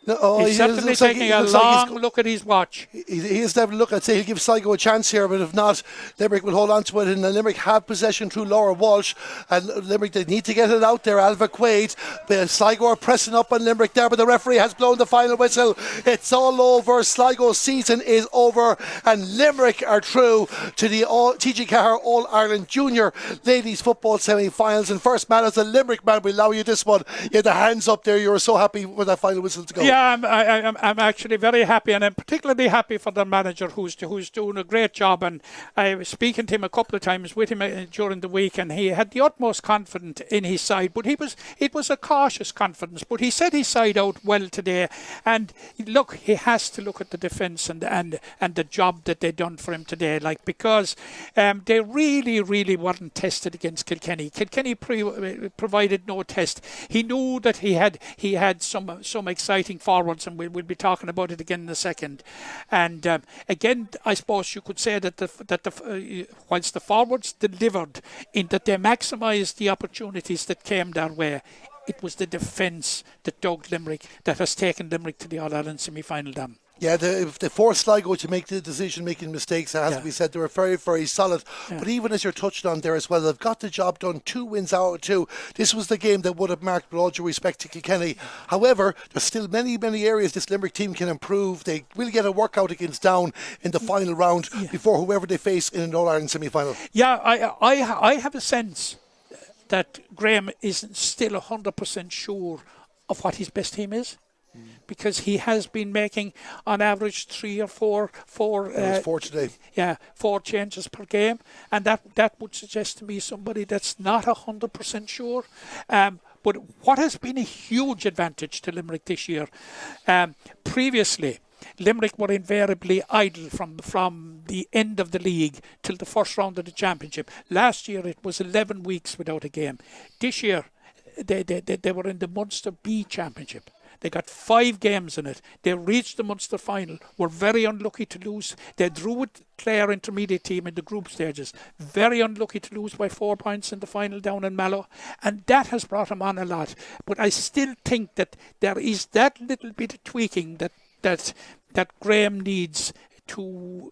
No, he's certainly taking a long look at his watch. He is having a look. I'd say he'll give Sligo a chance here, but if not, Limerick will hold on to it, and Limerick have possession through Laura Walsh, and Limerick, they need to get it out there. Alva Quaid, but Sligo are pressing up on Limerick there, but the referee has blown the final whistle. It's all over. Sligo's season is over, and Limerick are through to the TG4 All-Ireland Junior Ladies Football Semi-Finals. And first man, as a Limerick man, we allow you this one. You had the hands up there. You were so happy with that final whistle to go. Yeah, I'm actually very happy, and I'm particularly happy for the manager who's doing a great job. And I was speaking to him a couple of times with him during the week, and he had the utmost confidence in his side. But it was a cautious confidence. But he set his side out well today. And look, he has to look at the defence and the job that they done for him today. Because they really weren't tested against Kilkenny. Kilkenny provided no test. He knew that he had some exciting forwards, and we'll be talking about it again in a second. And again, I suppose you could say that whilst the forwards delivered in that they maximised the opportunities that came their way, it was the defence that dogged Limerick that has taken Limerick to the All-Ireland semi-final down. Yeah, they forced Sligo to make the decision-making mistakes. It has to be said. They were very, very solid. Yeah. But even as you're touched on there as well, they've got the job done. 2 wins out of 2. This was the game that would have marked, with all due respect to Kilkenny. However, there's still many, many areas this Limerick team can improve. They will get a workout against Down in the final round before whoever they face in an All-Ireland semi-final. Yeah, I have a sense that Graham isn't still 100% sure of what his best team is. Because he has been making on average 3 or 4 4 today. Yeah, 4 changes per game, and that would suggest to me somebody that's not 100% sure. But what has been a huge advantage to Limerick this year, previously Limerick were invariably idle from the end of the league till the first round of the championship. Last year it was 11 weeks without a game. This year they were in the Munster B Championship. They got 5 games in it. They reached the Munster final. Were very unlucky to lose. They drew with Clare intermediate team in the group stages. Very unlucky to lose by 4 points in the final down in Mallow. And that has brought them on a lot. But I still think that there is that little bit of tweaking that Graham needs to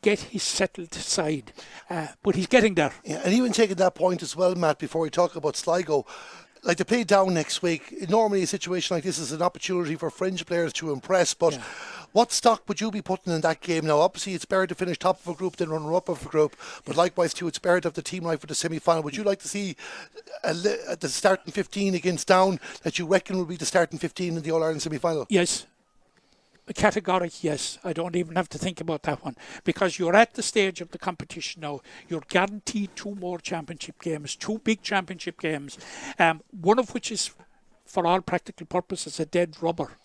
get his settled side. But he's getting there. Yeah, and even taking that point as well, Matt, before we talk about Sligo, like they play Down next week. Normally a situation like this is an opportunity for fringe players to impress, but what stock would you be putting in that game now? Obviously it's better to finish top of a group than runner-up of a group, but likewise too, it's better to have the team right for the semi-final. Would you like to see the starting 15 against Down that you reckon will be the starting 15 in the All-Ireland semi-final? Yes. A categoric yes. I don't even have to think about that one, because you're at the stage of the competition now. You're guaranteed 2 more championship games, 2 big championship games, one of which is, for all practical purposes, a dead rubber.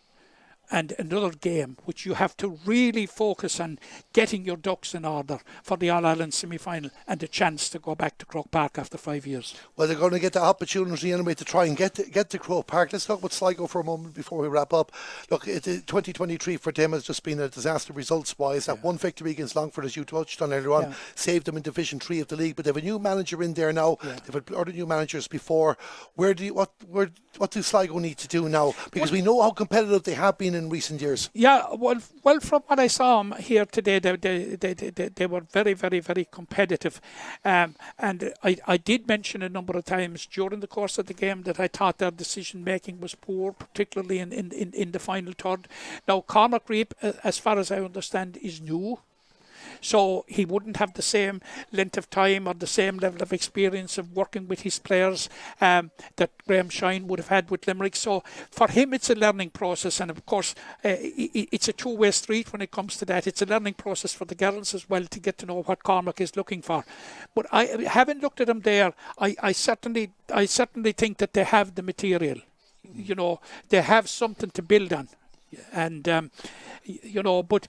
And another game which you have to really focus on getting your ducks in order for the All-Ireland semi-final and the chance to go back to Croke Park after 5 years. Well, they're going to get the opportunity anyway to try and get to Croke Park. Let's talk about Sligo for a moment before we wrap up. Look, 2023 for them has just been a disaster results-wise. That one victory against Longford, as you touched on earlier on, saved them in Division 3 of the league. But they have a new manager in there now. They've had other new managers before. What do Sligo need to do now? Because we know how competitive they have been in recent years. Yeah, well, from what I saw here today, they were very, very, very competitive. And I did mention a number of times during the course of the game that I thought their decision making was poor, particularly in the final third. Now, Cormac Reap, as far as I understand, is new. So he wouldn't have the same length of time or the same level of experience of working with his players that Graham Shine would have had with Limerick. So for him, it's a learning process. And of course, it's a two-way street when it comes to that. It's a learning process for the girls as well to get to know what Cormac is looking for. But having looked at him there, I certainly think that they have the material. They have something to build on. And, but...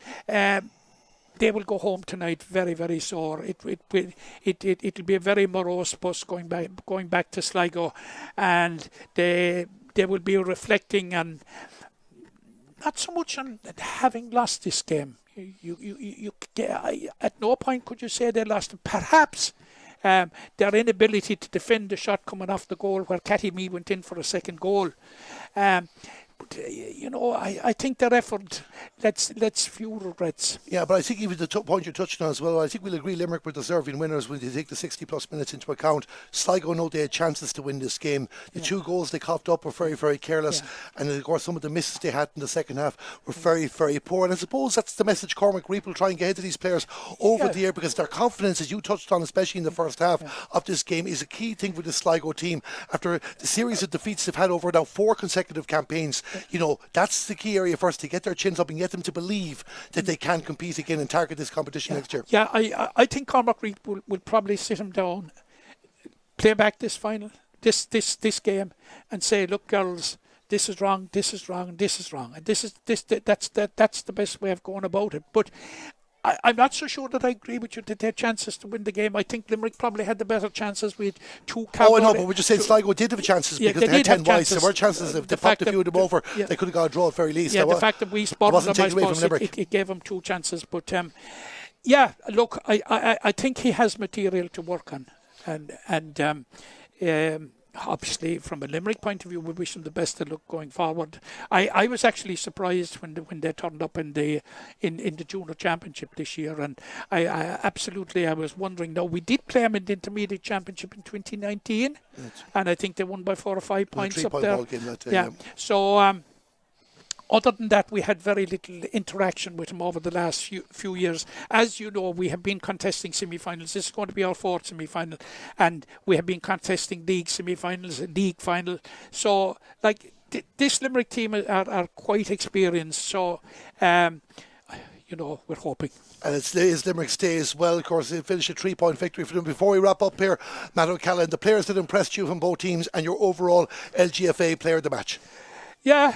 they will go home tonight very, very sore. It'll be a very morose bus going back to Sligo, and they will be reflecting on not so much on having lost this game. At no point could you say they lost. Perhaps their inability to defend the shot coming off the goal where Catty Mee went in for a second goal. But, I think their effort lets few regrets. Yeah, but I think even the point you're touching on as well, I think we'll agree Limerick were deserving winners when you take the 60 plus minutes into account. Sligo know they had chances to win this game. The 2 goals they coughed up were very, very careless, and of course some of the misses they had in the second half were very, very poor. And I suppose that's the message Cormac Reap will try and get ahead to these players over the year, because their confidence, as you touched on, especially in the first half of this game, is a key thing for the Sligo team. After the series of defeats they've had over now 4 consecutive campaigns, that's the key area for us, to get their chins up and get them to believe that they can compete again and target this competition next year. Yeah, I think Cormac Reid will probably sit him down, play back this final, this game, and say, look, girls, this is wrong, this is wrong, this is wrong, and that's the best way of going about it. But I'm not so sure that I agree with you that they had chances to win the game. I think Limerick probably had the better chances with two. Oh, I know, but we're just saying Sligo did have chances because they had 10 wides. There were chances. If they popped a few of them over, they could have got a draw at very least. Yeah, the fact that we spotted them, I suppose, it gave them two chances. But yeah, look, I think he has material to work on, and obviously, from a Limerick point of view, we wish him the best of luck going forward. I was actually surprised when they turned up in the junior championship this year, and I was wondering. Now, we did play them in the intermediate championship in 2019, and I think they won by 4 or 5 points up there. Yeah. So. Other than that, we had very little interaction with him over the last few years. As you know, we have been contesting semi-finals. This is going to be our 4th semi-final, and we have been contesting league semi-finals, a league final. So, like, this Limerick team are quite experienced. So, we're hoping. And it's Limerick's day as well. Of course, they finished a 3-point victory for them. Before we wrap up here, Matt O'Callaghan, the players that impressed you from both teams and your overall LGFA player of the match. Yeah.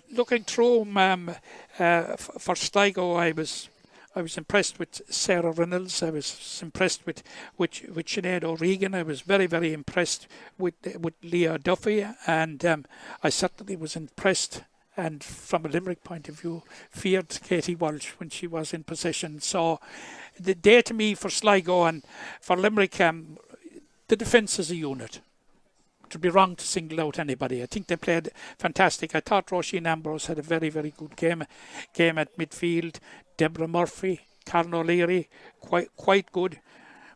Looking through for Sligo, I was impressed with Sarah Reynolds. I was impressed with Sinead O'Regan. I was very, very impressed with Leah Duffy, and I certainly was impressed. And from a Limerick point of view, feared Katie Walsh when she was in possession. So the day to me for Sligo and for Limerick, the defence is a unit. It would be wrong to single out anybody. I think they played fantastic. I thought Roisin Ambrose had a very, very good game at midfield. Deborah Murphy, Karen O'Leary, quite good.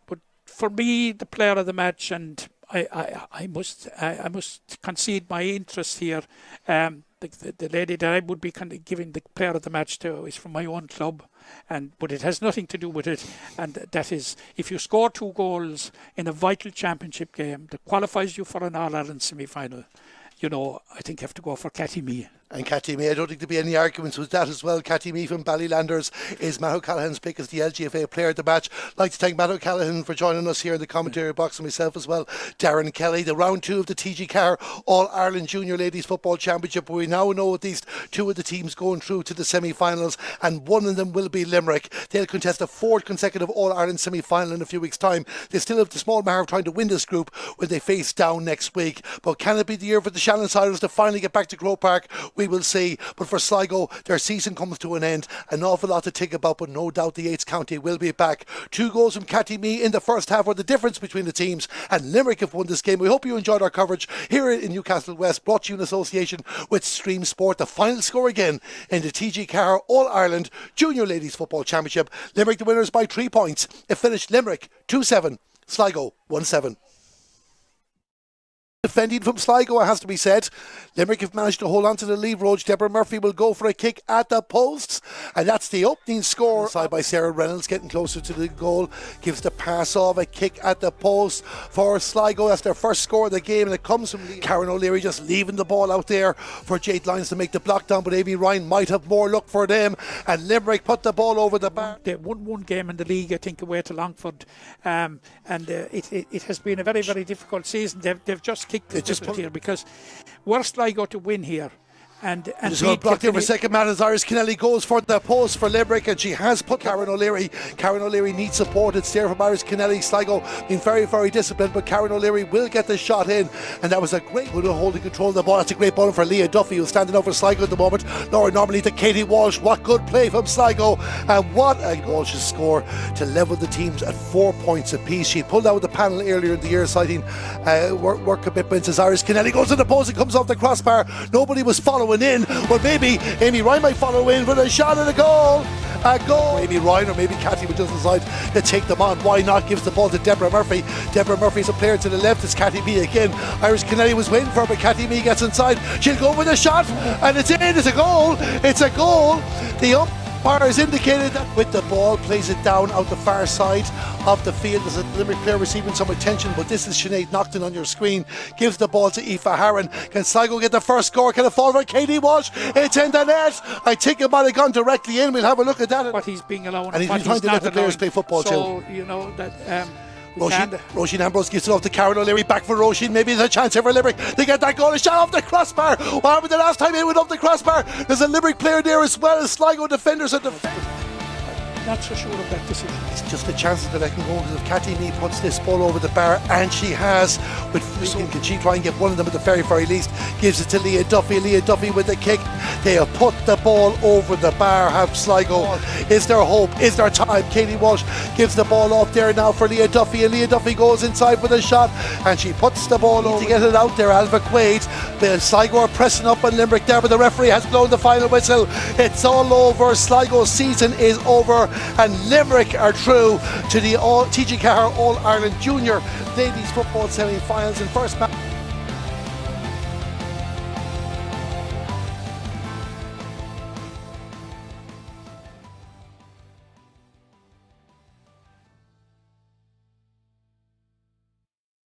But for me, the player of the match, and I must concede my interest here. The lady that I would be giving the player of the match to is from my own club, but it has nothing to do with it, and that is if you score 2 goals in a vital championship game that qualifies you for an All-Ireland semi-final, I think you have to go for Cathy Mee. And Cathy Mee, I don't think there'll be any arguments with that as well. Cathy Mee from Ballylanders is Matt O'Callaghan's pick as the LGFA player of the match. I'd like to thank Matt O'Callaghan for joining us here in the commentary box, and myself as well. Darren Kelly, the round 2 of the TG4 All-Ireland Junior Ladies Football Championship. We now know at least 2 of the teams going through to the semi-finals, and one of them will be Limerick. They'll contest a 4th consecutive All-Ireland semi-final in a few weeks' time. They still have the small matter of trying to win this group when they face Down next week. But can it be the year for the Shannonsiders to finally get back to Croke Park? We will see. But for Sligo, their season comes to an end. An awful lot to think about, but no doubt the 8th county will be back. 2 goals from Cathy Mee in the first half were the difference between the teams, and Limerick have won this game. We hope you enjoyed our coverage here in Newcastle West, brought to you in association with Stream Sport. The final score again in the TG4 All-Ireland Junior Ladies Football Championship. Limerick the winners by 3 points. It finished Limerick 2-7, Sligo 1-7. Defending from Sligo, it has to be said. Limerick have managed to hold on to the lead. Roach Deborah Murphy will go for a kick at the posts, and that's the opening score. Side by Sarah Reynolds, getting closer to the goal, gives the pass off, a kick at the post for Sligo. That's their first score of the game, and it comes from Karen O'Leary just leaving the ball out there for Jade Lyons to make the block down, but Amy Ryan might have more luck for them, and Limerick put the ball over the bar. They won 1 game in the league, I think, away to Longford, and it has been a very, very difficult season. They've just kicked it here because were Sligo to win here and just got blocked in for second man as Iris Kennelly goes for the post for Limerick, and she has put Karen O'Leary. Karen O'Leary needs support. It's there from Iris Kennelly. Sligo been very, very disciplined, but Karen O'Leary will get the shot in, and that was a great good holding control of the ball. That's a great ball for Leah Duffy, who's standing over Sligo at the moment. Laura normally to Katie Walsh. What good play from Sligo, and what a Walsh's score to level the teams at 4 points apiece. She pulled out with the panel earlier in the year, citing work commitments as Iris Kennelly goes to the post and comes off the crossbar. Nobody was following in, but maybe Amy Ryan might follow in with a shot at a goal. A goal. Amy Ryan, or maybe Cathy would just decide to take them on. Why not? Gives the ball to Deborah Murphy. Deborah Murphy's a player to the left. It's Cathy Mee again. Iris Kennelly was waiting for her, but Cathy Mee gets inside. She'll go with a shot, and it's in. It's a goal. It's a goal. The umpire has indicated that with the ball, plays it down out the far side of the field. There's a Limerick player receiving some attention, but this is Sinead Naughton on your screen. Gives the ball to Aoife Harron. Can Sligo get the first score? Can it fall for Katie Walsh? It's in the net. I think it might have gone directly in. We'll have a look at that. What he's being allowed, and he's trying to let the players play football so, too. You know that Roisin Ambrose gives it off to Karen O'Leary, back for Roisin, maybe there's a chance here for Limerick. They get that goal, a shot off the crossbar. What happened the last time it went off the crossbar? There's a Limerick player there as well as Sligo defenders at the... Not so sure of that decision. It's just the chances that I can go because if Cathy Nee puts this ball over the bar, and she has, with can she try and get one of them at the very, very least? Gives it to Leah Duffy. Leah Duffy with the kick. They have put the ball over the bar, have Sligo. Is there hope? Is there time? Katie Walsh gives the ball off there now for Leah Duffy, and Leah Duffy goes inside with a shot, and she puts the ball over to get it out there. Alva Quaid. Sligo are pressing up on Limerick there, but the referee has blown the final whistle. It's all over. Sligo's season is over, and Limerick are through to the TG4 All-Ireland Junior Ladies Football semi-finals in first match.